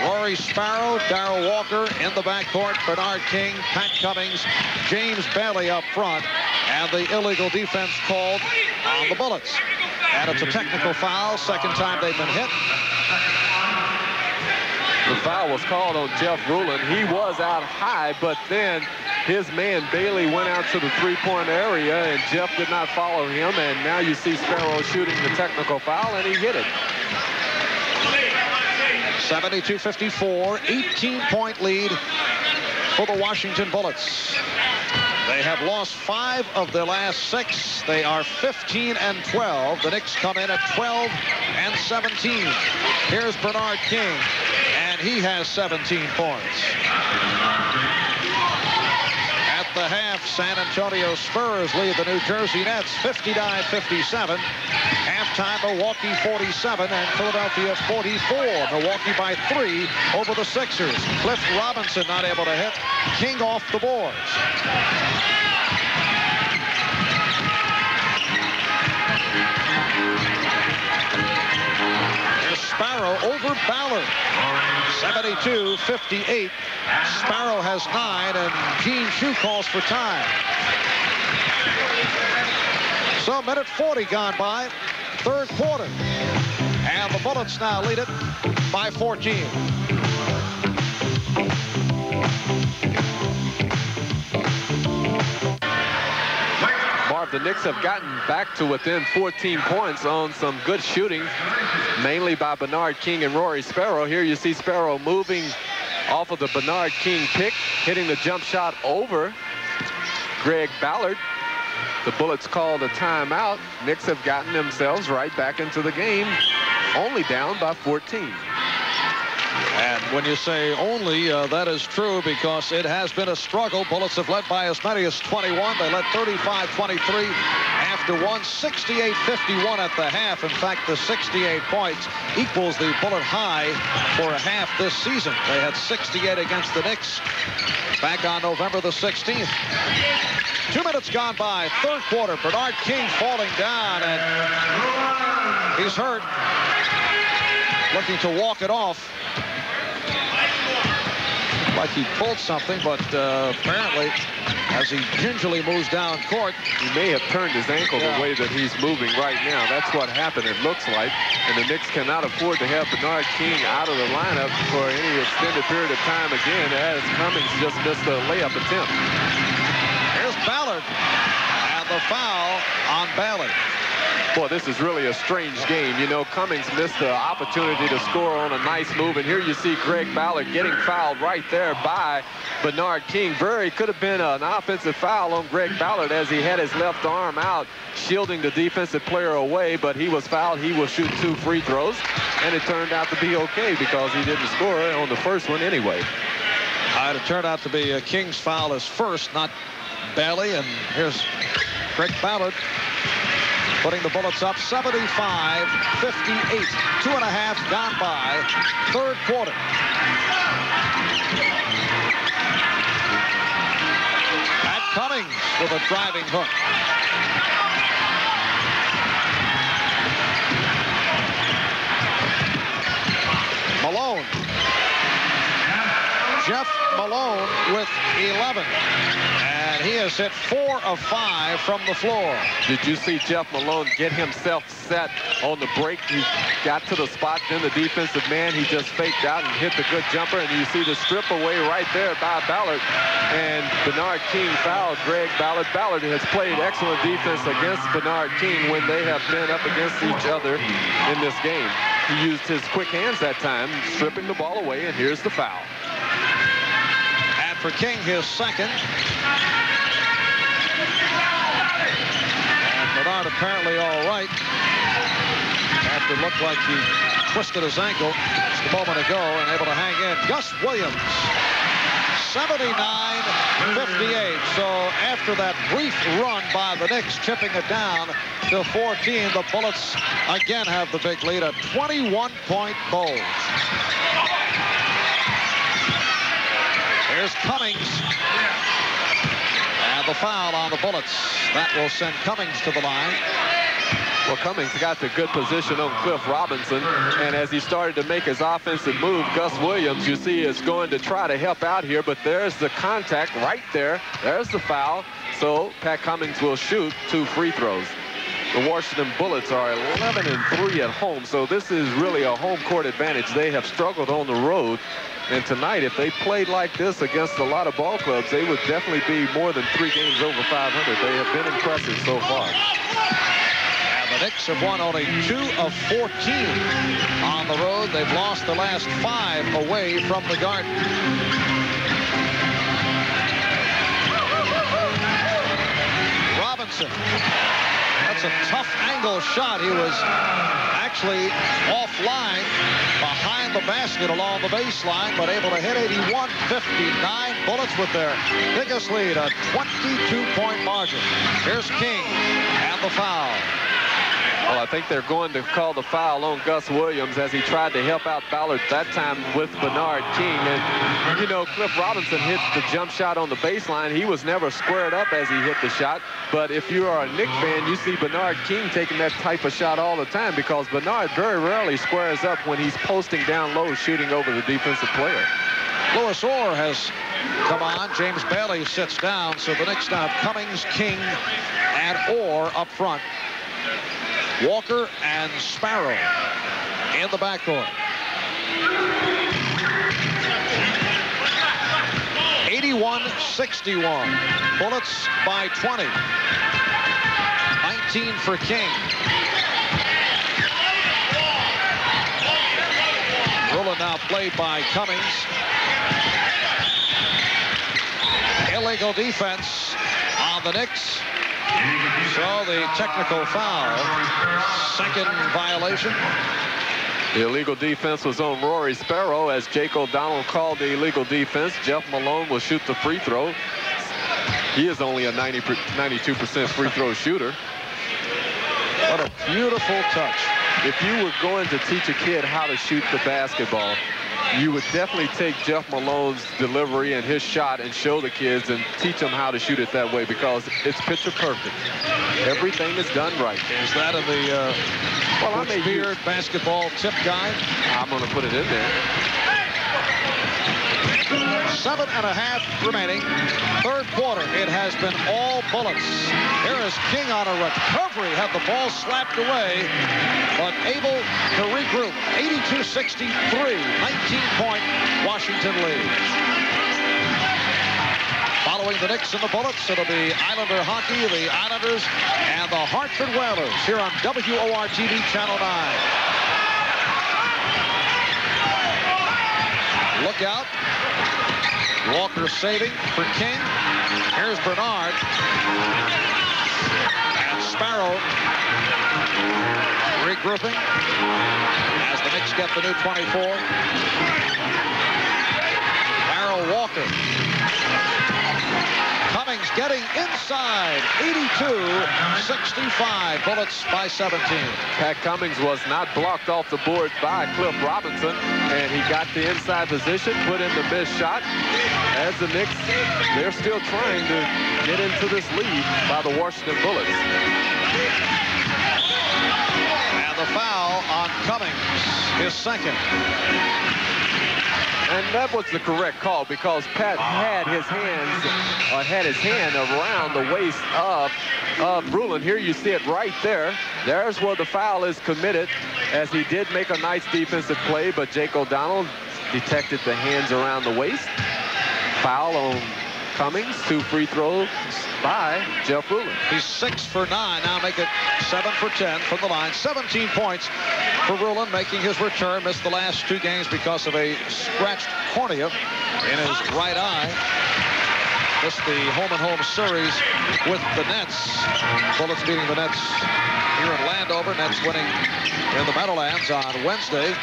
Rory Sparrow, Darryl Walker in the backcourt, Bernard King, Pat Cummings, James Bailey up front, and the illegal defense called on the Bullets. And it's a technical foul, second time they've been hit. The foul was called on Jeff Rulin. He was out high, but then his man Bailey went out to the three-point area, and Jeff did not follow him, and now you see Sparrow shooting the technical foul, and he hit it. 72-54, 18-point lead for the Washington Bullets. They have lost 5 of their last 6. They are 15-12. The Knicks come in at 12-17. Here's Bernard King, and he has 17 points. At the half, San Antonio Spurs lead the New Jersey Nets 59-57. Halftime, Milwaukee 47 and Philadelphia 44. Milwaukee by 3 over the Sixers. Cliff Robinson not able to hit. King off the boards. Here's Sparrow over Ballard. 72-58. Sparrow has 9, and Gene Shue calls for time. So minute 40 gone by, third quarter. And the Bullets now lead it by 14. Marv, the Knicks have gotten back to within 14 points on some good shooting, mainly by Bernard King and Rory Sparrow. Here you see Sparrow moving off of the Bernard King pick, hitting the jump shot over Greg Ballard. The Bullets called a timeout. Knicks have gotten themselves right back into the game, only down by 14. And when you say only, that is true because it has been a struggle. Bullets have led by as many as 21. They led 35-23 after one, 68-51 at the half. In fact, the 68 points equals the Bullet high for a half this season. They had 68 against the Knicks back on November the 16th. 2 minutes gone by, third quarter. Bernard King falling down, and he's hurt. Looking to walk it off. like he pulled something, but apparently, as he gingerly moves down court, he may have turned his ankle the way that he's moving right now. That's what happened, it looks like. And the Knicks cannot afford to have Bernard King out of the lineup for any extended period of time again, as Cummings just missed a layup attempt. Here's Ballard, and the foul on Ballard. Boy, this is really a strange game. You know, Cummings missed the opportunity to score on a nice move, and here you see Greg Ballard getting fouled right there by Bernard King. Could have been an offensive foul on Greg Ballard as he had his left arm out, shielding the defensive player away, but he was fouled. He will shoot 2 free throws, and it turned out to be okay because he didn't score on the first one anyway. It turned out to be King's foul as first, not Bailey, and here's Greg Ballard putting the Bullets up 75-58. 2.5 gone by. Third quarter. Pat Cummings with a driving hook. Malone. Jeff Malone with 11. And he has hit 4 of 5 from the floor. Did you see Jeff Malone get himself set on the break? He got to the spot, then the defensive man, he just faked out and hit the good jumper. And you see the strip away right there by Ballard. And Bernard King fouled Greg Ballard. Ballard has played excellent defense against Bernard King when they have been up against each other in this game. He used his quick hands that time, stripping the ball away, and here's the foul. And for King, his second. And Bernard apparently all right. After it looked like he twisted his ankle just a moment ago and able to hang in. Gus Williams, 79-58. So after that brief run by the Knicks, chipping it down to 14, the Bullets again have the big lead, a 21-point Bulls. Here's Cummings. And the foul on the Bullets. That will send Cummings to the line. Well, Cummings got the good position on Cliff Robinson, and as he started to make his offensive move, Gus Williams, you see, is going to try to help out here, but there's the contact right there. There's the foul. So Pat Cummings will shoot 2 free throws. The Washington Bullets are 11-3 at home, so this is really a home court advantage. They have struggled on the road, and tonight, if they played like this against a lot of ball clubs, they would definitely be more than 3 games over 500. They have been impressive so far. The Knicks have won only 2 of 14 on the road. They've lost the last 5 away from the Garden. Robinson. That's a tough angle shot. He was actually offline behind the basket along the baseline, but able to hit 81-59. Bullets with their biggest lead, a 22-point margin. Here's King and the foul. Well, I think they're going to call the foul on Gus Williams as he tried to help out Ballard that time with Bernard King. And, you know, Cliff Robinson hit the jump shot on the baseline. He was never squared up as he hit the shot. But if you are a Knicks fan, you see Bernard King taking that type of shot all the time because Bernard very rarely squares up when he's posting down low, shooting over the defensive player. Louis Orr has come on. James Bailey sits down. So the Knicks now have Cummings, King, and Orr up front. Walker and Sparrow in the backcourt. 81-61. Bullets by 20. 19 for King. Rulon now played by Cummings. Illegal defense on the Knicks. So the technical foul, second violation. The illegal defense was on Rory Sparrow as Jake O'Donnell called the illegal defense. Jeff Malone will shoot the free throw. He is only a 92% free throw shooter. What a beautiful touch. If you were going to teach a kid how to shoot the basketball, you would definitely take Jeff Malone's delivery and his shot and show the kids and teach them how to shoot it that way because it's picture perfect. Everything is done right. Is that in the basketball tip guide? I'm going to put it in there. 7.5 remaining. Third quarter, it has been all bullets. Here is King on a recovery, had the ball slapped away, but able to regroup. 82-63, 19-point Washington lead. Following the Knicks and the Bullets, it'll be Islander hockey, the Islanders, and the Hartford Whalers here on WOR-TV Channel 9. Look out. Walker saving for King. Here's Bernard. And Sparrow regrouping as the Knicks get the new 24. Sparrow, Walker. Cummings getting inside. 82-65. Bullets by 17. Pat Cummings was not blocked off the board by Cliff Robinson, and he got the inside position, put in the missed shot. As the Knicks, they're still trying to get into this lead by the Washington Bullets. And the foul on Cummings, his second. And that was the correct call because Pat had his hand around the waist of Brulin. Here you see it right there. There's where the foul is committed, as he did make a nice defensive play, but Jake O'Donnell detected the hands around the waist. Foul on Cummings. 2 free throws by Jeff Brulin. He's 6 for 9. Now make it 7 for 10 from the line. 17 points for Brulin, making his return. Missed the last 2 games because of a scratched cornea in his right eye. Missed the home-and-home series with the Nets. Bullets beating the Nets here in Landover. Nets winning in the Meadowlands on Wednesday.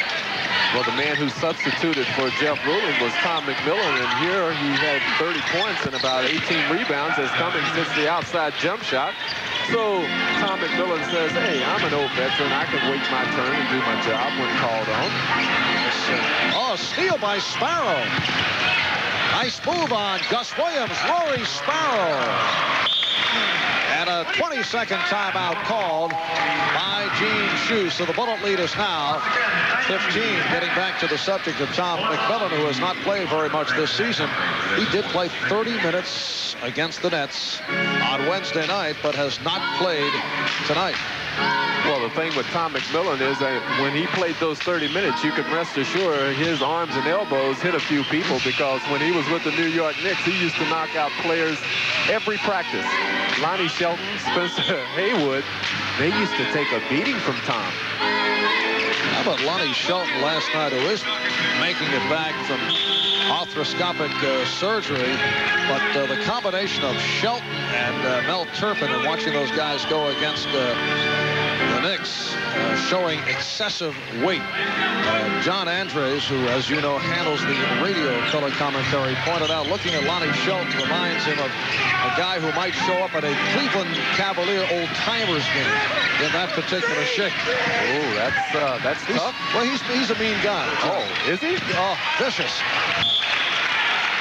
Well, the man who substituted for Jeff Brulin was Tom McMillan, and here he had 30 points and about 18 rebounds as Cummings hits the outside jump shot. So Tom McMillan says, hey, I'm an old veteran. I can wait my turn and do my job when called on. Oh, steal by Sparrow. Nice move on Gus Williams. Rory Sparrow. And a 20-second timeout called by Gene Shue. So the Bullet lead is now 15. Getting back to the subject of Tom McMillan, who has not played very much this season. He did play 30 minutes against the Nets on Wednesday night, but has not played tonight. Well, the thing with Tom McMillan is that when he played those 30 minutes, you can rest assured his arms and elbows hit a few people, because when he was with the New York Knicks, he used to knock out players every practice. Lonnie Shelton, Spencer Haywood, they used to take a beating from Tom. How about Lonnie Shelton last night, who is making it back from arthroscopic surgery, but the combination of Shelton and Mel Turpin, and watching those guys go against the Knicks, showing excessive weight. John Andres, who, as you know, handles the radio color commentary, pointed out, looking at Lonnie Shelton reminds him of a guy who might show up at a Cleveland Cavalier old-timers game in that particular shape. Oh, that's tough. Well, he's a mean guy. Oh, is he? Oh, vicious.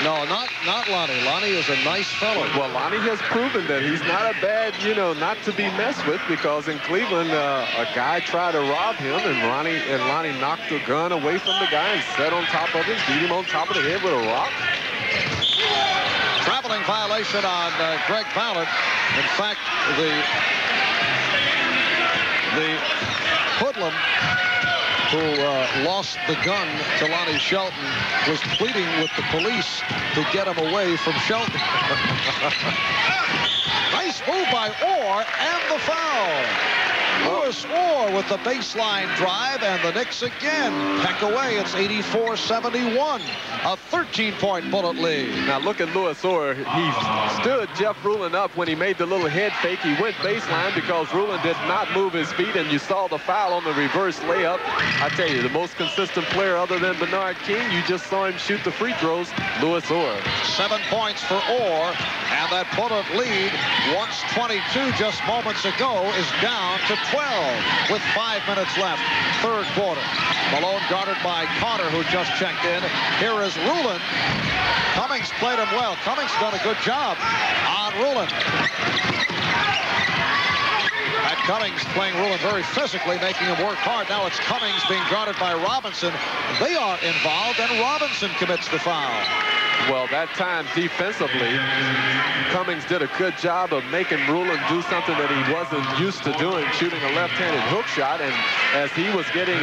No, not Lonnie. Lonnie is a nice fellow. Well, Lonnie has proven that he's not a bad, not to be messed with, because in Cleveland, a guy tried to rob him, and Lonnie knocked the gun away from the guy and sat on top of him, beat him on top of the head with a rock. Traveling violation on Greg Ballard. In fact, the hoodlum who lost the gun to Lonnie Shelton was pleading with the police to get him away from Shelton. Nice move by Orr, and the foul. Lewis Orr with the baseline drive, and the Knicks again peck away. It's 84-71, a 13-point Bullet lead. Now look at Lewis Orr. He stood Jeff Brulin up when he made the little head fake. He went baseline because Brulin did not move his feet, and you saw the foul on the reverse layup. I tell you, the most consistent player other than Bernard King, you just saw him shoot the free throws, Lewis Orr. 7 points for Orr, and that Bullet lead, once 22 just moments ago, is down to 12 with 5 minutes left. Third quarter. Malone guarded by Carter, who just checked in. Here is Rulin. Cummings played him well. Cummings done a good job on Rulin. And Cummings playing Rulin very physically, making him work hard. Now it's Cummings being guarded by Robinson. They are involved, and Robinson commits the foul. Well, that time defensively, Cummings did a good job of making Ruland do something that he wasn't used to doing, shooting a left-handed hook shot. And as he was getting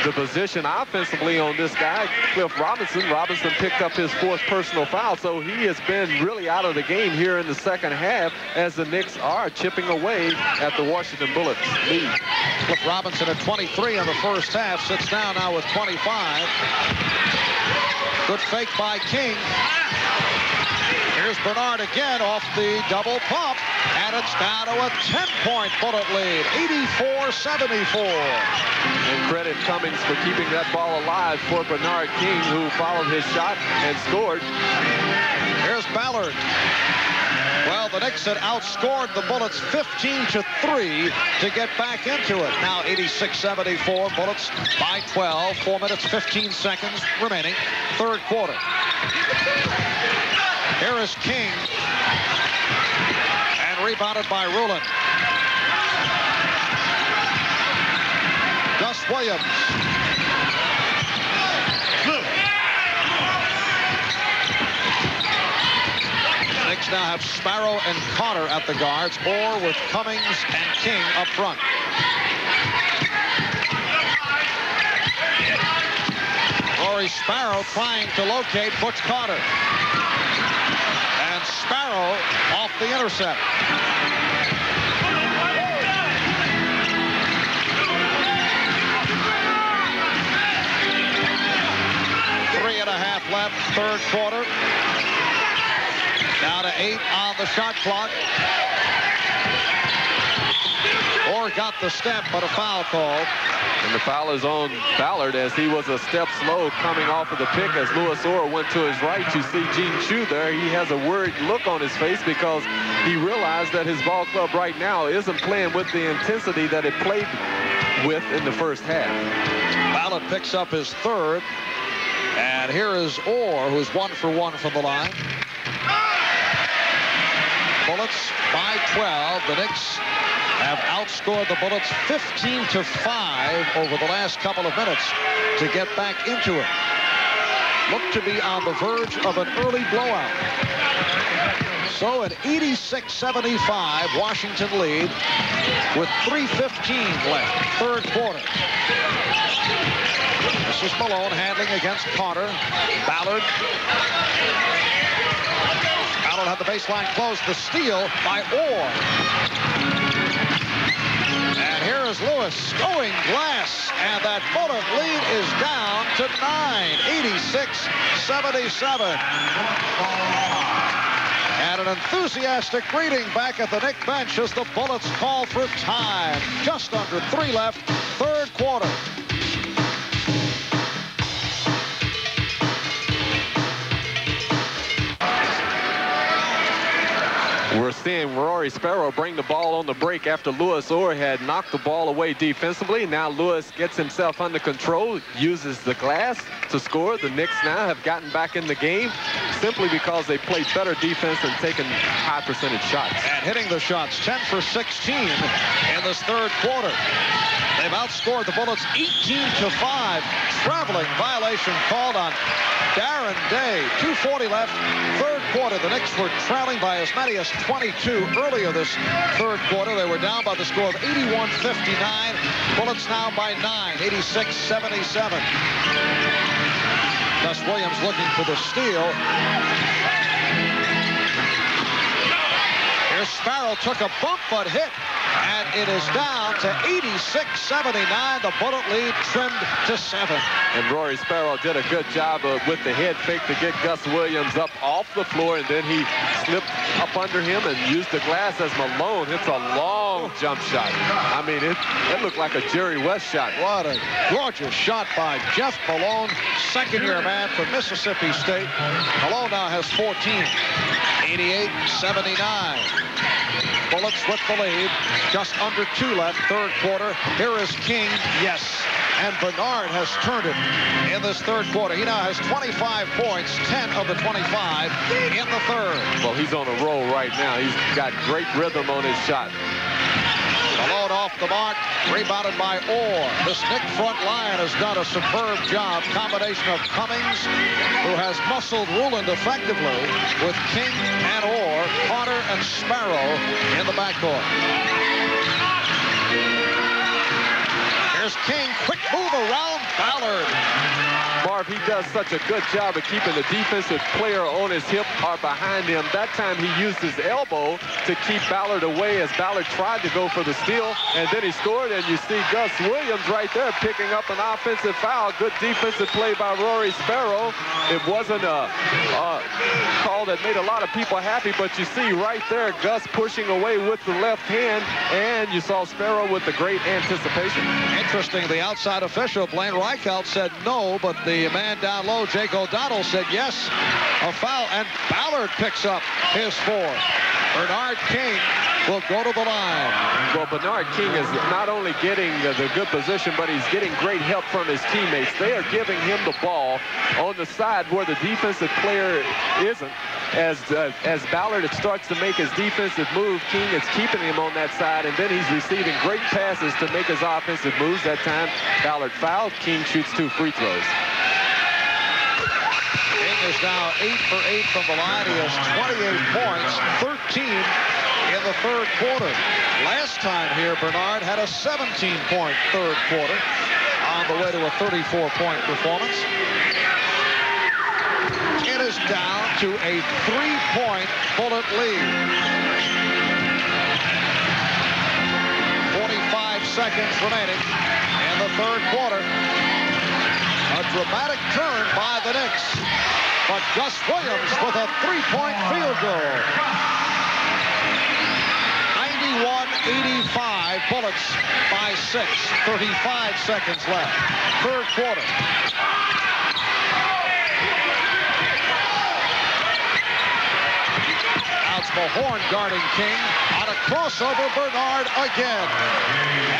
the position offensively on this guy, Cliff Robinson picked up his 4th personal foul. So he has been really out of the game here in the second half as the Knicks are chipping away at the Washington Bullets lead. Cliff Robinson at 23 in the first half, sits down now with 25. Good fake by King. Here's Bernard again off the double pump, and it's down to a 10-point Bullet lead, 84-74. And credit Cummings for keeping that ball alive for Bernard King, who followed his shot and scored. Here's Ballard. Well, the Knicks had outscored the Bullets 15-3 to get back into it. Now 86-74, Bullets by 12, 4 minutes, 15 seconds remaining, third quarter. Here is King, and rebounded by Ruland. Gus Williams. The Knicks now have Sparrow and Carter at the guards, or with Cummings and King up front. Rory Sparrow trying to locate Butch Carter. And Sparrow off the intercept. Three and a half left, third quarter. Down to 8 on the shot clock. Orr got the step, but a foul called. And the foul is on Ballard as he was a step slow coming off of the pick as Louis Orr went to his right. You see Gene Chu there. He has a worried look on his face because he realized that his ball club right now isn't playing with the intensity that it played with in the first half. Ballard picks up his third. And here is Orr, who's 1 for 1 from the line. Bullets by 12. The Knicks have outscored the Bullets 15-5 over the last couple of minutes to get back into it. Look to be on the verge of an early blowout. So an 86-75 Washington lead with 3:15 left, third quarter. This is Malone handling against Carter. Ballard. Ballard had the baseline closed. The steal by Orr. And here is Lewis going glass. And that Bullet lead is down to 9. 86-77. And an enthusiastic greeting back at the Knicks bench as the Bullets call for time. Just under 3 left, third quarter. We're seeing Rory Sparrow bring the ball on the break after Louis Orr had knocked the ball away defensively. Now Lewis gets himself under control, uses the glass to score. The Knicks now have gotten back in the game simply because they played better defense and taken high percentage shots. And hitting the shots, 10 for 16 in this third quarter. They've outscored the Bullets 18-5. Traveling violation called on Darren Day. 2:40 left, third quarter. The Knicks were trailing by as many as 22 earlier this third quarter. They were down by the score of 81-59. Bullets now by 9, 86-77. Gus Williams looking for the steal. Here's Sparrow, took a bump but hit. And it is down to 86-79. The Bullet lead trimmed to 7. And Rory Sparrow did a good job with the head fake to get Gus Williams up off the floor, and then he slipped up under him and used the glass as Malone hits a long jump shot. I mean, it looked like a Jerry West shot. What a gorgeous shot by Jeff Malone, second-year man from Mississippi State. Malone now has 14. 88-79. Bullets with the lead. Just under 2 left, third quarter. Here is King. Yes. And Bernard has turned it in this third quarter. He now has 25 points, 10 of the 25 in the third. Well, he's on a roll right now. He's got great rhythm on his shot. Malone off the mark, rebounded by Orr. This Knicks front line has done a superb job. Combination of Cummings, who has muscled Ruland effectively, with King and Orr, Carter and Sparrow in the backcourt. Here's King, quick move around Ballard. Marv, he does such a good job of keeping the defensive player on his hip or behind him. That time he used his elbow to keep Ballard away as Ballard tried to go for the steal, and then he scored, and you see Gus Williams right there picking up an offensive foul. Good defensive play by Rory Sparrow. It wasn't a call that made a lot of people happy, but you see right there Gus pushing away with the left hand, and you saw Sparrow with the great anticipation. Interesting, the outside official, Blaine Reichelt, said no, but the man down low, Jake O'Donnell, said yes, a foul, and Ballard picks up his fourth. Bernard King will go to the line. Well, Bernard King is not only getting the good position, but he's getting great help from his teammates. They are giving him the ball on the side where the defensive player isn't. As Ballard starts to make his defensive move, King is keeping him on that side, and then he's receiving great passes to make his offensive moves. That time, Ballard fouled. King shoots 2 free throws. King is now 8 for 8 from the line. He has 28 points, 13 in the third quarter. Last time here, Bernard had a 17-point third quarter on the way to a 34-point performance. It is down to a 3-point Bullet lead. 45 seconds remaining in the third quarter. A dramatic turn by the Knicks, but Gus Williams with a 3-point field goal. 91-85, Bullets by 6. 35 seconds left. Third quarter. It's Mahorn guarding King. On a crossover, Bernard again.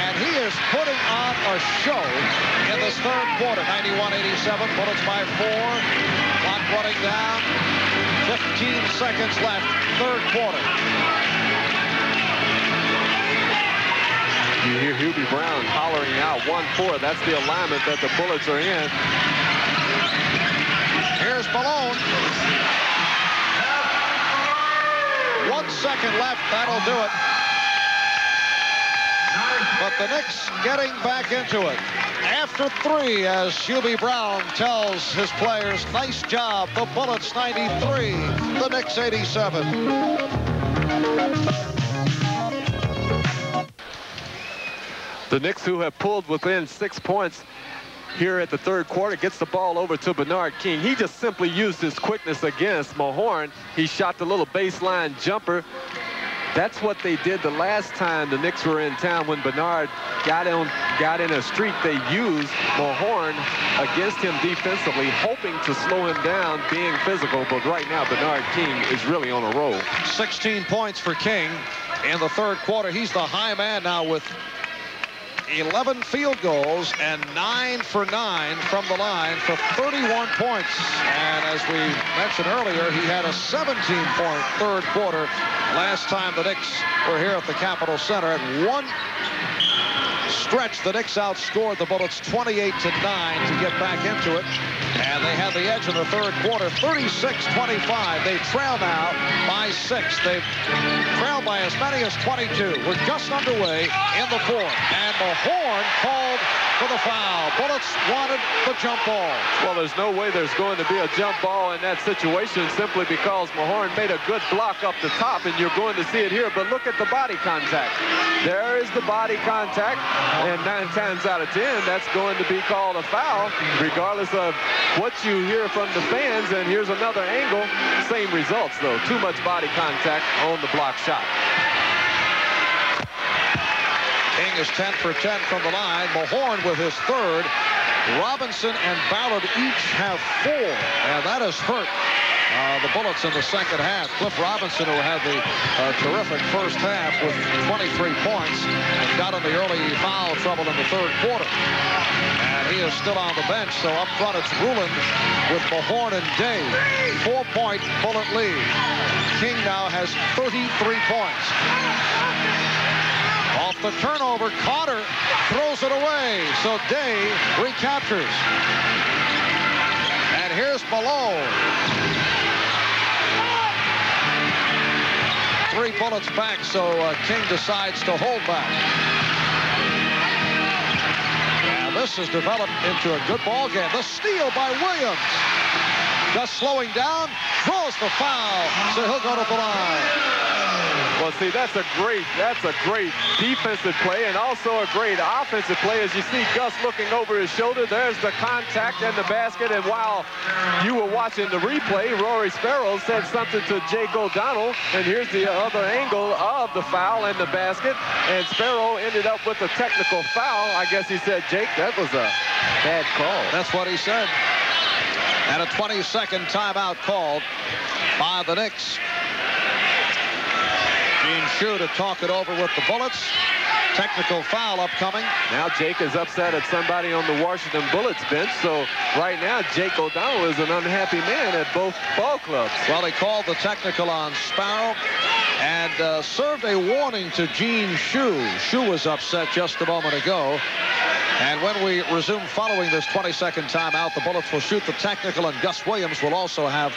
And he is putting on a show in this third quarter. 91-87, Bullets by 4. Clock running down. 15 seconds left, third quarter. You hear Hubie Brown hollering out 1-4. That's the alignment that the Bullets are in. Here's Malone. 1 second left, that'll do it. But the Knicks getting back into it. After 3, as Hubie Brown tells his players, nice job. The Bullets 93, the Knicks 87. The Knicks, who have pulled within 6 points here at the third quarter, gets the ball over to Bernard King. He just simply used his quickness against Mahorn. He shot the little baseline jumper. That's what they did the last time the Knicks were in town when Bernard got in a streak. They used Mahorn against him defensively, hoping to slow him down, being physical. But right now, Bernard King is really on a roll. 16 points for King in the third quarter. He's the high man now with 11 field goals and 9 for 9 from the line for 31 points. And as we mentioned earlier, he had a 17-point third quarter last time the Knicks were here at the Capitol Center. At one stretch, the Knicks outscored the Bullets 28-9 to get back into it. And they had the edge in the third quarter, 36-25. They trail now by 6. They've trailed by as many as 22. We're just underway in the fourth. And Mahorn called for the foul. Bullets wanted the jump ball. Well, there's no way there's going to be a jump ball in that situation simply because Mahorn made a good block up the top, and you're going to see it here. But look at the body contact. There is the body contact, and 9 times out of 10, that's going to be called a foul, regardless of what you hear from the fans. And here's another angle. Same results, though. Too much body contact on the block shot. King is 10 for 10 from the line. Mahorn with his third. Robinson and Ballard each have 4, and that has hurt the Bullets in the second half. Cliff Robinson, who had the terrific first half with 23 points, and got in the early foul trouble in the third quarter. And he is still on the bench, so up front it's Ruland with Mahorn and Day. 4-point Bullet lead. King now has 33 points. Off the turnover, Carter throws it away. So Day recaptures. And here's Malone. 3 bullets back, so King decides to hold back. And this has developed into a good ball game. The steal by Williams. Just slowing down, draws the foul, so he'll go to the line. Well, see, that's a great defensive play and also a great offensive play. As you see Gus looking over his shoulder, there's the contact and the basket. And while you were watching the replay, Rory Sparrow said something to Jake O'Donnell. And here's the other angle of the foul and the basket. And Sparrow ended up with a technical foul. I guess he said, Jake, that was a bad call. That's what he said. And a 20-second timeout called by the Knicks. Gene Shue to talk it over with the Bullets. Technical foul upcoming. Now Jake is upset at somebody on the Washington Bullets bench. So right now Jake O'Donnell is an unhappy man at both ball clubs. Well, he called the technical on Sparrow and served a warning to Gene Shue. Shue was upset just a moment ago. And when we resume following this 20-second timeout, the Bullets will shoot the technical, and Gus Williams will also have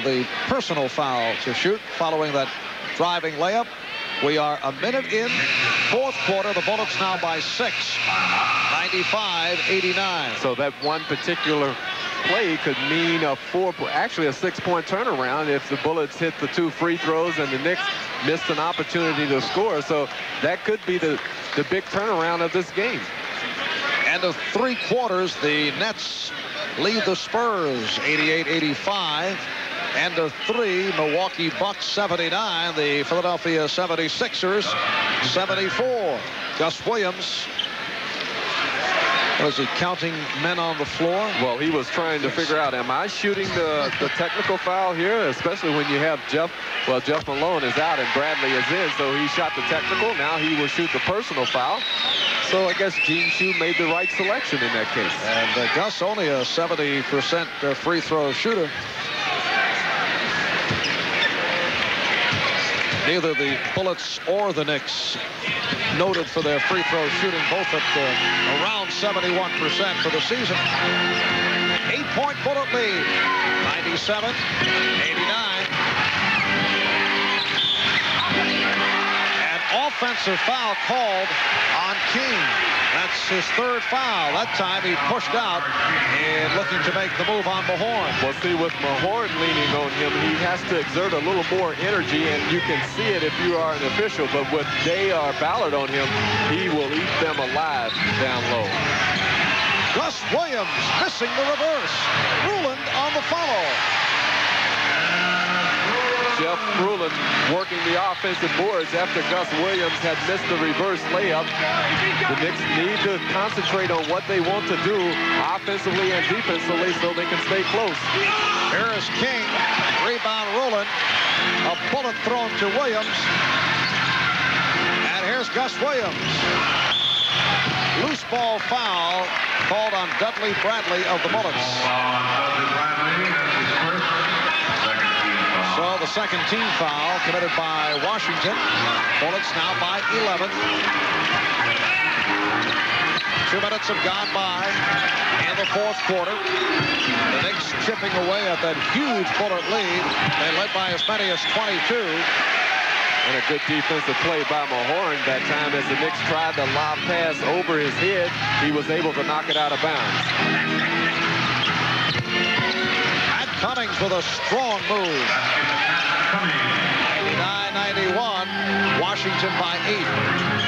the personal foul to shoot following that driving layup. We are a minute in, fourth quarter. The Bullets now by 6, 95-89. So that one particular play could mean actually a 6-point turnaround if the Bullets hit the 2 free throws and the Knicks missed an opportunity to score. So that could be the big turnaround of this game. End of 3 quarters, the Nets lead the Spurs 88-85. End of 3, Milwaukee Bucks 79, the Philadelphia 76ers 74. Gus Williams, was he counting men on the floor? Well, he was trying to figure out, am I shooting the technical foul here, especially when you have Jeff Malone is out and Bradley is in, so he shot the technical. Now he will shoot the personal foul. So I guess Gene Shue made the right selection in that case. And Gus only a 70% free throw shooter. Neither the Bullets or the Knicks noted for their free throw shooting, both at around 71% for the season. 8-point Bullet lead, 97-89. An offensive foul called on King. That's his 3rd foul. That time he pushed out and looking to make the move on Mahorn. Well, see, with Mahorn leaning on him, he has to exert a little more energy, and you can see it if you are an official. But with Day or Ballard on him, he will eat them alive down low. Gus Williams missing the reverse. Ruland on the follow. Jeff Ruland working the offensive boards after Gus Williams had missed the reverse layup. The Knicks need to concentrate on what they want to do offensively and defensively so they can stay close. Here is King. Rebound Ruland. A bullet thrown to Williams. And here's Gus Williams. Loose ball foul called on Dudley Bradley of the Bullets. So the second team foul committed by Washington. Bullets now by 11. 2 minutes have gone by in the fourth quarter. The Knicks chipping away at that huge Bullet lead. They led by as many as 22. And a good defensive play by Mahorn that time as the Knicks tried the lob pass over his head. He was able to knock it out of bounds. Cummings with a strong move. 99-91, Washington by 8.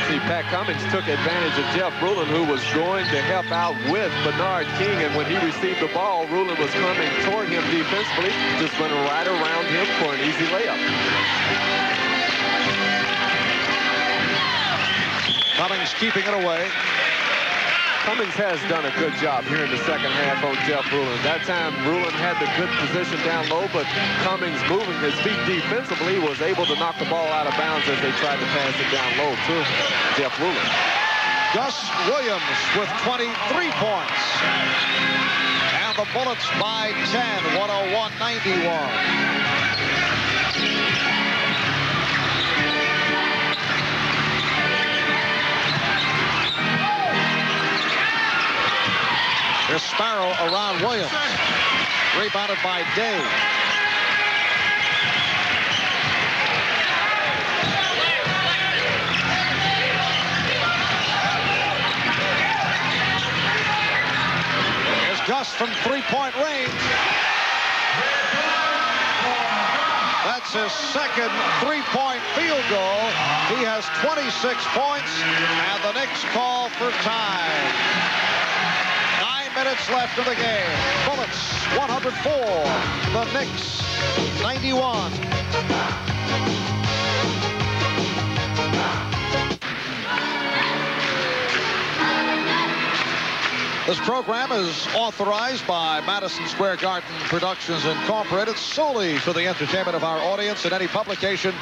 See, Pat Cummings took advantage of Jeff Ruland, who was going to help out with Bernard King, and when he received the ball, Ruland was coming toward him defensively, just went right around him for an easy layup. Cummings keeping it away. Cummings has done a good job here in the second half on Jeff Ruland. That time, Ruland had the good position down low, but Cummings moving his feet defensively was able to knock the ball out of bounds as they tried to pass it down low to Jeff Ruland. Gus Williams with 23 points. And the Bullets by 10, 101-91. around Williams. Rebounded by Day. Here's Gus from three-point range. That's his second three-point field goal. He has 26 points, and the Knicks call for time. 9 minutes left in the game. Bullets, 104. The Knicks, 91. This program is authorized by Madison Square Garden Productions Incorporated solely for the entertainment of our audience, and any publication,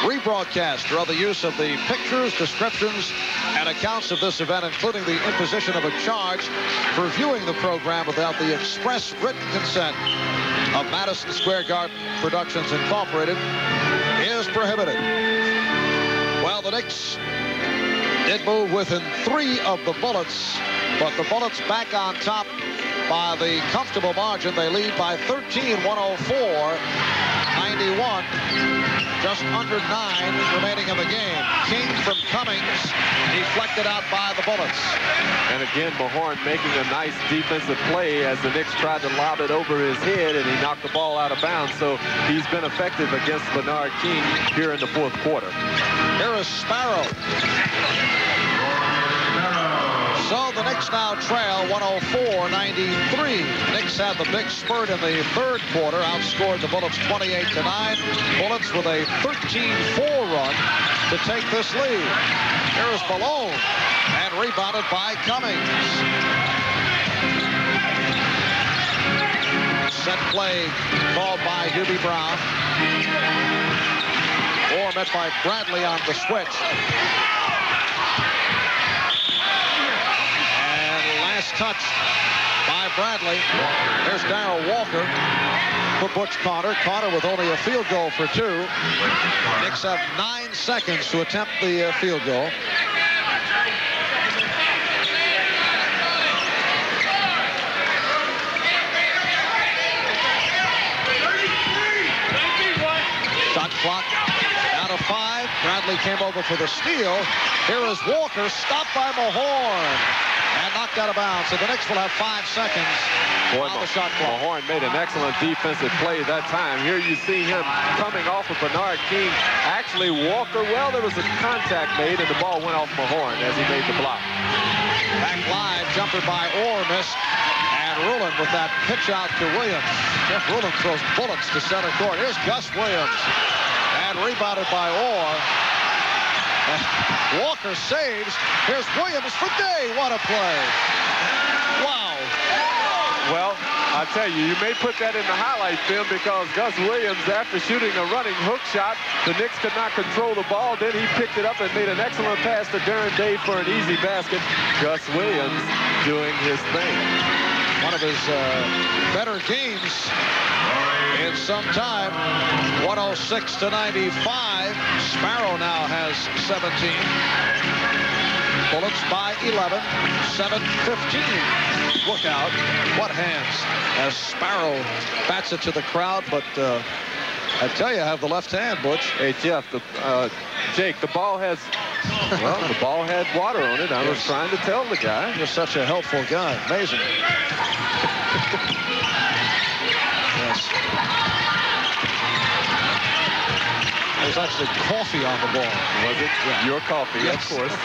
rebroadcast, or other use of the pictures, descriptions, and accounts of this event, including the imposition of a charge for viewing the program without the express written consent of Madison Square Garden Productions Incorporated, is prohibited. Well, the Knicks did move within 3 of the Bullets, but the Bullets back on top by the comfortable margin. They lead by 13, 104-91. Just under 9 remaining in the game. King from Cummings deflected out by the Bullets. And again, Mahorn making a nice defensive play as the Knicks tried to lob it over his head, and he knocked the ball out of bounds. So he's been effective against Bernard King here in the fourth quarter. Here is Sparrow. So the Knicks now trail 104-93. Knicks had the big spurt in the third quarter, outscored the Bullets 28-9. Bullets with a 13-4 run to take this lead. Here is Malone, and rebounded by Cummings. Set play called by Hubie Brown. Or met by Bradley on the switch. Touch by Bradley. There's Darrell Walker for Butch Carter. Carter with only a field goal for 2. Knicks have 9 seconds to attempt the field goal. Shot clock down to 5. Bradley came over for the steal. Here is Walker, stopped by Mahorn. And knocked out of bounds. So the Knicks will have 5 seconds on the shot clock. Mahorn made an excellent defensive play that time. Here you see him coming off of Bernard King. Actually, Walker, well, there was a contact made, and the ball went off Mahorn as he made the block. Back line, jumper by Orr, missed. And Rulin with that pitch out to Williams. Jeff Rulin throws bullets to center court. Here's Gus Williams. And rebounded by Orr. Walker saves. Here's Williams for Day. What a play. Wow. Well, I tell you, you may put that in the highlight film because Gus Williams, after shooting a running hook shot, the Knicks could not control the ball. Then he picked it up and made an excellent pass to Darren Day for an easy basket. Gus Williams doing his thing. One of his better games in some time. 106-95. Sparrow now has 17. Bullets by 11. 7:15. Look out. What hands as Sparrow bats it to the crowd, but I tell you, I have the left hand, Butch. Hey, Jeff, Jake, the ball has, well, the ball had water on it. I was trying to tell the guy. You're such a helpful guy. Amazing. Yes. There's actually coffee on the ball. Was it? Yeah. Your coffee, yes. Of course.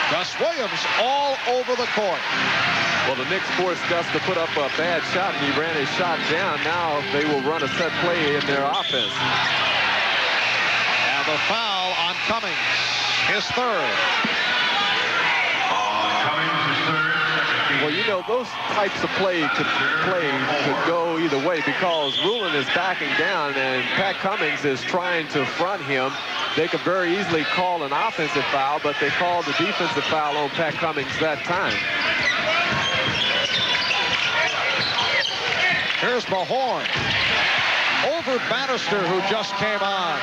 Gus Williams all over the court. Well, the Knicks forced Gus to put up a bad shot, and he ran his shot down. Now they will run a set play in their offense. And the foul on Cummings. His third. Well, you know, those types of play could go either way because Rulin is backing down and Pat Cummings is trying to front him. They could very easily call an offensive foul, but they called the defensive foul on Pat Cummings that time. Here's Mahorn. Over Bannister, who just came on.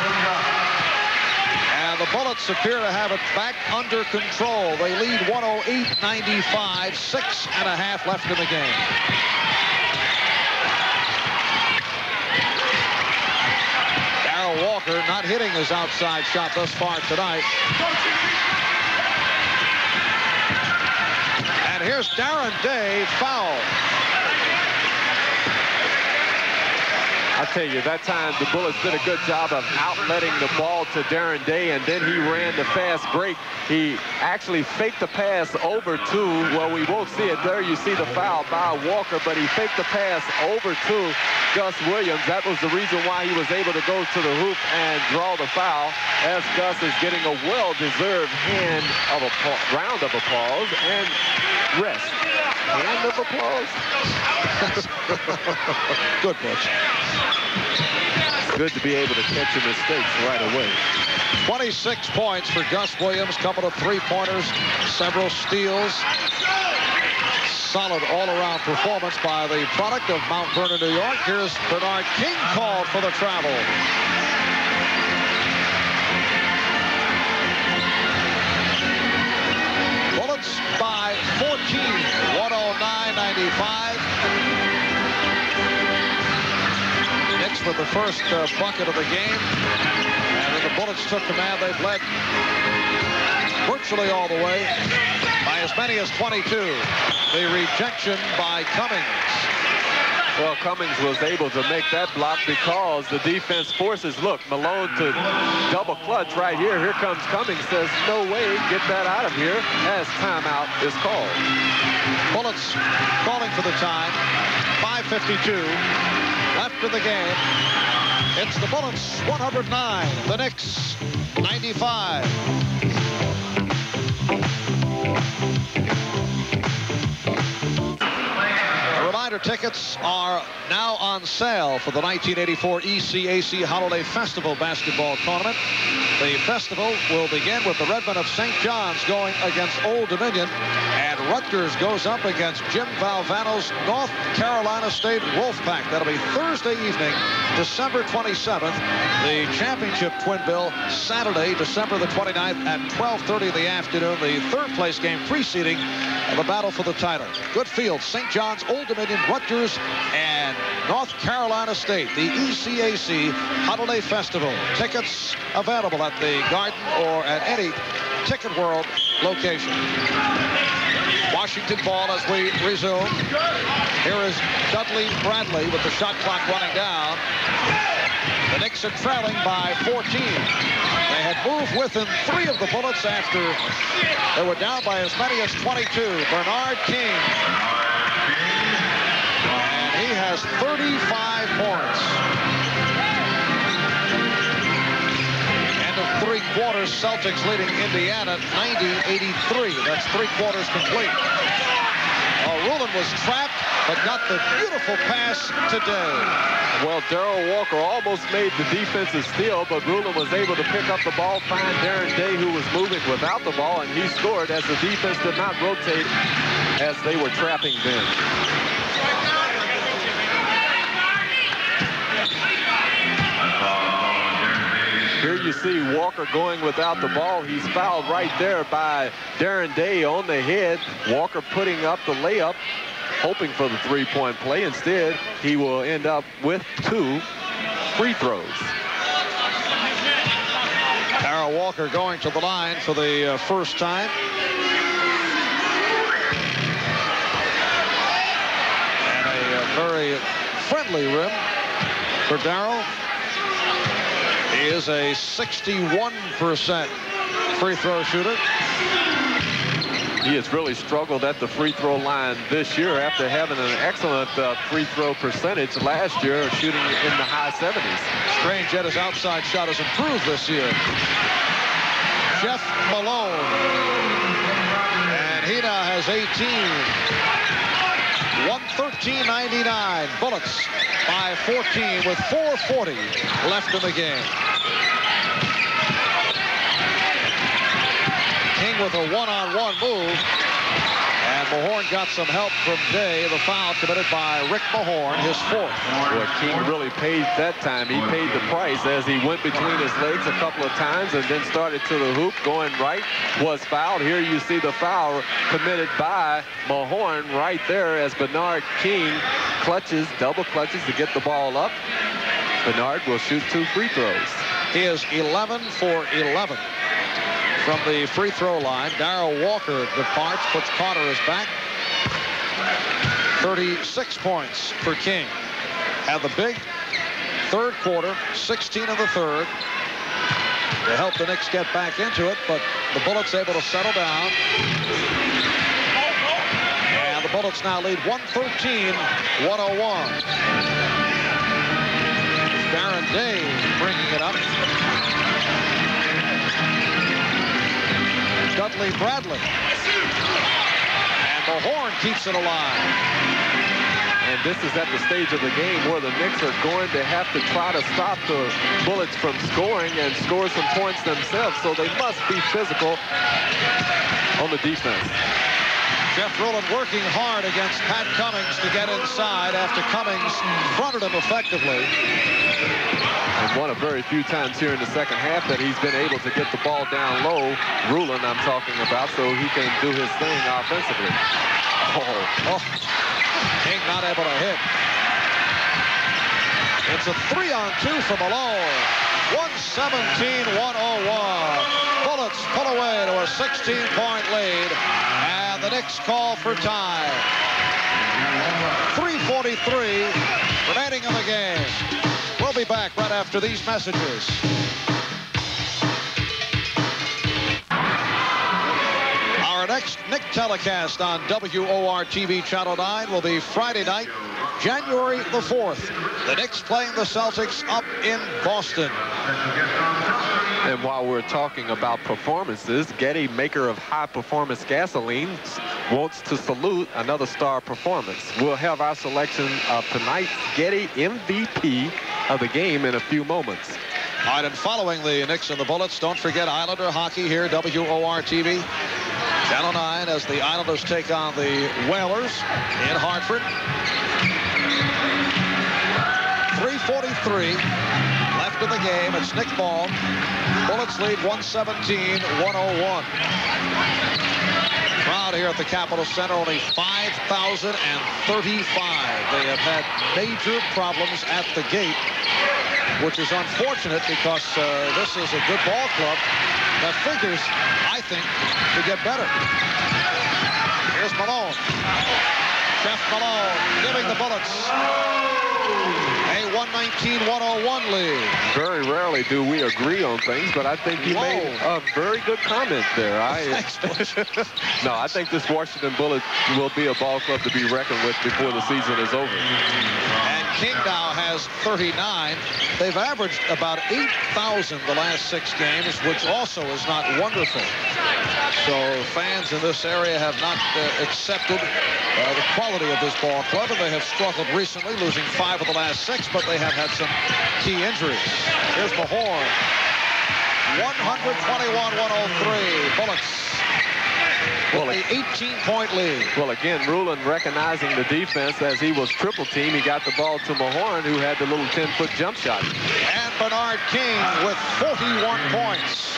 And the the Bullets appear to have it back under control. They lead 108-95, 6.5 left in the game. Darrell Walker not hitting his outside shot thus far tonight. And here's Darren Day, foul. I tell you, that time the Bullets did a good job of outletting the ball to Darren Day, and then he ran the fast break. He actually faked the pass over to, well, we won't see it there. You see the foul by Walker, but he faked the pass over to Gus Williams. That was the reason why he was able to go to the hoop and draw the foul, as Gus is getting a well-deserved round of applause and rest. Hand of applause. Good, Butch. Good to be able to catch your mistakes right away. 26 points for Gus Williams, couple of three-pointers, several steals. Solid all-around performance by the product of Mount Vernon, New York. Here's Bernard King called for the travel. Bullets by 14, 109-95. Knicks with the first bucket of the game. And when the Bullets took command, they've led virtually all the way by as many as 22. The rejection by Cummings. Well, Cummings was able to make that block because the defense forces, look, Malone to double clutch right here. Here comes Cummings, says, no way, get that out of here, as timeout is called. Bullets calling for the time. 5:52 left in the game. It's the Bullets 109, the Knicks 95. Reminder, tickets are now on sale for the 1984 ECAC Holiday Festival basketball tournament. The festival will begin with the Redmen of St. John's going against Old Dominion, and Rutgers goes up against Jim Valvano's North Carolina State Wolfpack. That'll be Thursday evening, December 27th. The championship twin bill Saturday, December the 29th at 12:30 in the afternoon. The third place game preceding the battle for the title. Good field, St. John's, Old Dominion, Rutgers, and North Carolina State. The ECAC Holiday Festival. Tickets available at the Garden or at any Ticket World location. Washington ball as we resume. Here is Dudley Bradley with the shot clock running down. The Knicks are trailing by 14. They had moved within 3 of the Bullets after they were down by as many as 22. Bernard King. And he has 35 points. End of 3 quarters, Celtics leading Indiana 90-83. That's 3 quarters complete. Rulon was trapped, but got the beautiful pass today. Well, Darrell Walker almost made the defensive steal, but Rulon was able to pick up the ball, find Darren Day, who was moving without the ball, and he scored as the defense did not rotate as they were trapping them. Here you see Walker going without the ball. He's fouled right there by Darren Day on the head. Walker putting up the layup, hoping for the three-point play. Instead, he will end up with 2 free throws. Darrell Walker going to the line for the first time. And a very friendly rim for Darrell. He is a 61% free throw shooter. He has really struggled at the free throw line this year after having an excellent free throw percentage last year, shooting in the high 70s. Strange yet his outside shot has improved this year. Jeff Malone. And he now has 18. 113.99. Bullets by 14 with 4:40 left in the game. King with a one-on-one move. And Mahorn got some help from Day. The foul committed by Rick Mahorn, his 4th. Well, King really paid that time. He paid the price as he went between his legs a couple of times and then started to the hoop. Going right, was fouled. Here you see the foul committed by Mahorn right there as Bernard King clutches, double clutches to get the ball up. Bernard will shoot 2 free throws. He is 11 for 11 from the free throw line. Darrell Walker departs, puts Carter's back. 36 points for King. Had the big third quarter, 16 in the third, to help the Knicks get back into it, but the Bullets able to settle down. And the Bullets now lead 113-101. Baron Day bringing it up. Dudley Bradley. And Mahorn keeps it alive. And this is at the stage of the game where the Knicks are going to have to try to stop the Bullets from scoring and score some points themselves. So they must be physical on the defense. Jeff Rowland working hard against Pat Cummings to get inside after Cummings fronted him effectively. And one of very few times here in the second half that he's been able to get the ball down low. Rowland I'm talking about, so he can do his thing offensively. Oh. King not able to hit. It's a 3-on-2 for Malone. 117-101. Bullets pull away to a 16-point lead. And the Knicks call for time. 3:43 remaining in the game. We'll be back right after these messages. Our next Knicks telecast on WOR-TV Channel 9 will be Friday night, January the 4th. The Knicks playing the Celtics up in Boston. And while we're talking about performances, Getty, maker of high-performance gasoline, wants to salute another star performance. We'll have our selection of tonight's Getty MVP of the game in a few moments. All right, and following the Knicks and the Bullets, don't forget Islander hockey here, WOR-TV. Channel 9 as the Islanders take on the Whalers in Hartford. 3:43 left in the game. It's Knick ball. Bullets lead 117-101. Crowd here at the Capitol Center, only 5,035. They have had major problems at the gate, which is unfortunate because this is a good ball club that figures, I think, to get better. Here's Malone. Jeff Malone giving the Bullets a 119-101 lead. Very rarely do we agree on things, but I think he made a very good comment there. No, I think this Washington Bullets will be a ball club to be reckoned with before the season is over. And King now has 39. They've averaged about 8,000 the last 6 games, which also is not wonderful. So fans in this area have not accepted the quality of this ball club, and they have struggled recently, losing 5 of the last 6, but they have had some key injuries. Here's Mahorn. 121-103. Bullets. Well, an 18-point lead. Well, again, Rowland recognizing the defense as he was triple team. He got the ball to Mahorn, who had the little 10-foot jump shot. And Bernard King with 41 points.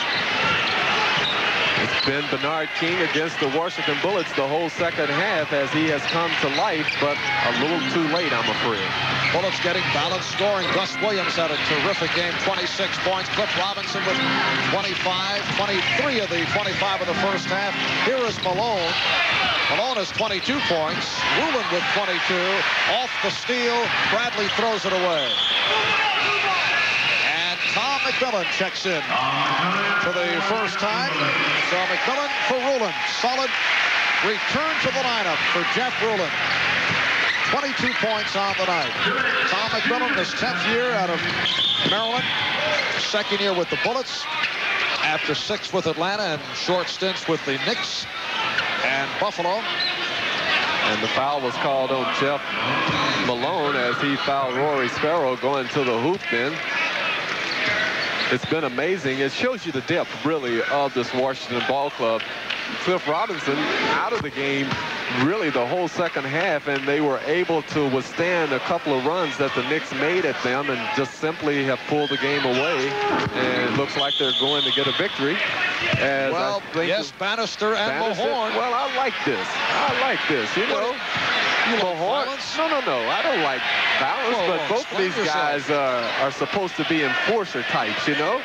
It's been Bernard King against the Washington Bullets the whole second half as he has come to life, but a little too late, I'm afraid. Bullets getting balanced scoring. Gus Williams had a terrific game, 26 points. Cliff Robinson with 25, 23 of the 25 of the first half. Here is Malone. Malone has 22 points. Rowland with 22. Off the steal. Bradley throws it away. Tom McMillan checks in for the first time. So McMillan for Rowland. Solid return to the lineup for Jeff Rowland. 22 points on the night. Tom McMillan, his 10th year out of Maryland. Second year with the Bullets. After 6 with Atlanta and short stints with the Knicks and Buffalo. And the foul was called on Jeff Malone as he fouled Rory Sparrow going to the hoop then. It's been amazing. It shows you the depth, really, of this Washington ball club. Cliff Robinson out of the game really the whole second half, and they were able to withstand a couple of runs that the Knicks made at them and just simply have pulled the game away. And it looks like they're going to get a victory. As well, yes, Bannister and Mahorn. Well, I like this. I like this. You know, Mahorn. No. I don't like balance, but both of these guys are supposed to be enforcer types, you know.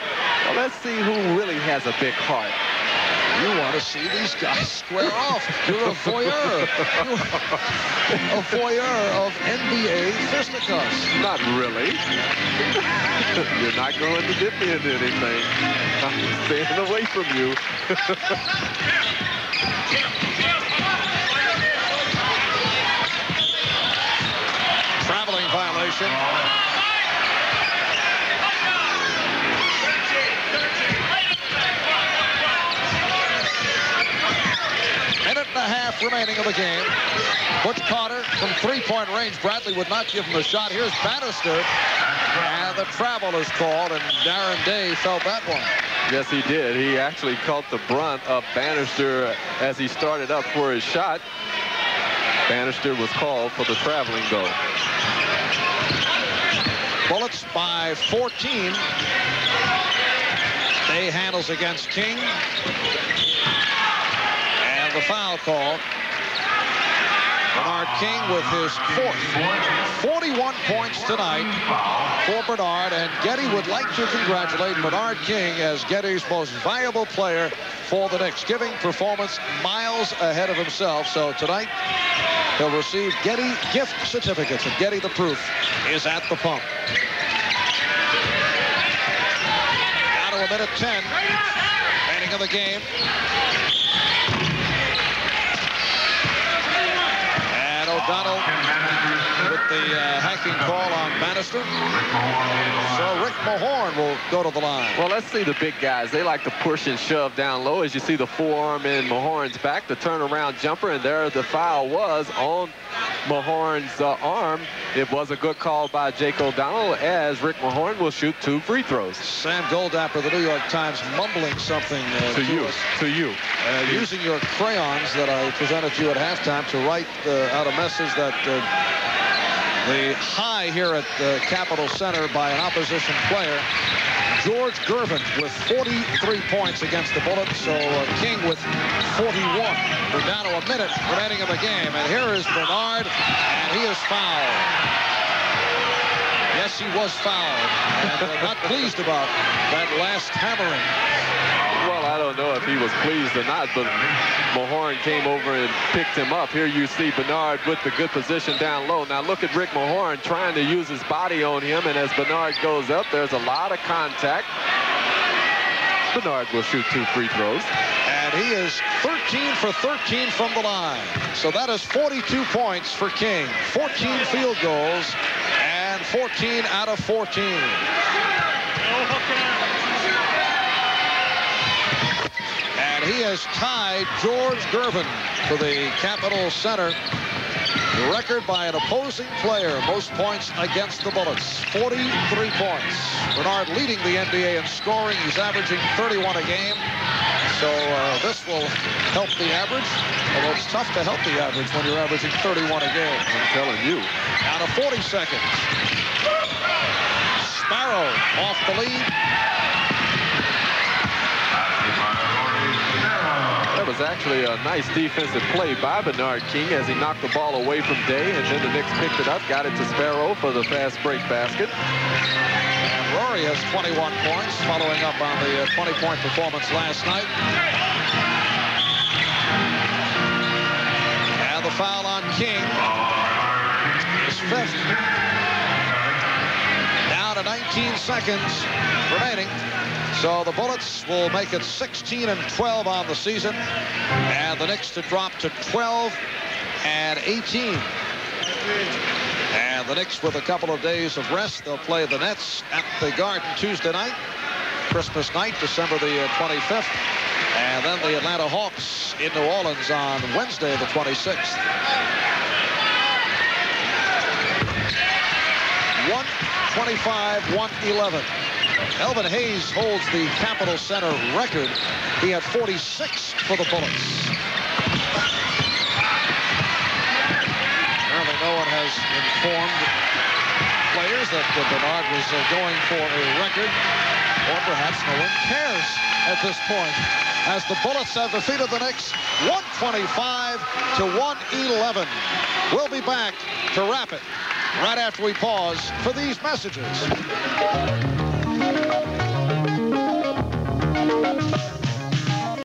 Well, let's see who really has a big heart. You want to see these guys square off. You're a voyeur. A voyeur of NBA fisticuffs. Not really. You're not going to dip me into anything. I'm staying away from you. Traveling violation. Minute and a half remaining of the game. Butch Carter from three-point range. Bradley would not give him a shot. Here's Bannister. And the travel is called, and Darren Day felt that one. Yes, he did. He actually caught the brunt of Bannister as he started up for his shot. Bannister was called for the traveling goal. Bullets by 14. Day handles against King. And the foul call. Bernard King with his fourth. 41 points tonight for Bernard, and Getty would like to congratulate Bernard King as Getty's most valuable player for the Knicks, giving performance miles ahead of himself. So tonight he'll receive Getty gift certificates, and Getty the proof is at the pump. Down to a minute 10 remaining of the game. And O'Donnell with the hacking call on Bannister. So Rick Mahorn will go to the line. Well, let's see the big guys. They like to push and shove down low. As you see the forearm in Mahorn's back, the turnaround jumper, and there the foul was on Mahorn's arm. It was a good call by Jake O'Donnell, as Rick Mahorn will shoot 2 free throws. Sam Goldapper, the New York Times, mumbling something to you. Using your crayons that I presented to you at halftime to write out a message that the high here at the Capitol Center by an opposition player. George Gervin with 43 points against the Bullets, so King with 41. We're down to a minute remaining of the game, and here is Bernard, and he is fouled. Yes, he was fouled, and not pleased about that last hammering. Well, I don't know if he was pleased or not, but Mahorn came over and picked him up. Here you see Bernard with the good position down low. Now look at Rick Mahorn trying to use his body on him, and as Bernard goes up, there's a lot of contact. Bernard will shoot 2 free throws. And he is 13 for 13 from the line. So that is 42 points for King. 14 field goals and 14 out of 14. And he has tied George Gervin for the Capitol Center record by an opposing player. Most points against the Bullets. 43 points. Bernard leading the NBA in scoring. He's averaging 31 a game. So this will help the average. Although it's tough to help the average when you're averaging 31 a game. I'm telling you. Down to 40 seconds. Sparrow off the lead. That was actually a nice defensive play by Bernard King as he knocked the ball away from Day, and then the Knicks picked it up, got it to Sparrow for the fast break basket. And Rory has 21 points, following up on the 20-point performance last night. And the foul on King is 5th. Down to 19 seconds remaining. So the Bullets will make it 16 and 12 on the season, and the Knicks to drop to 12 and 18. And the Knicks with a couple of days of rest. They'll play the Nets at the Garden Tuesday night, Christmas night, December the 25th, and then the Atlanta Hawks in New Orleans on Wednesday the 26th. 125-111. Elvin Hayes holds the Capitol Center record. He had 46 for the Bullets. Apparently no one has informed players that Bernard was going for a record, or perhaps no one cares at this point, as the Bullets have defeated the Knicks 125 to 111. We'll be back to wrap it right after we pause for these messages.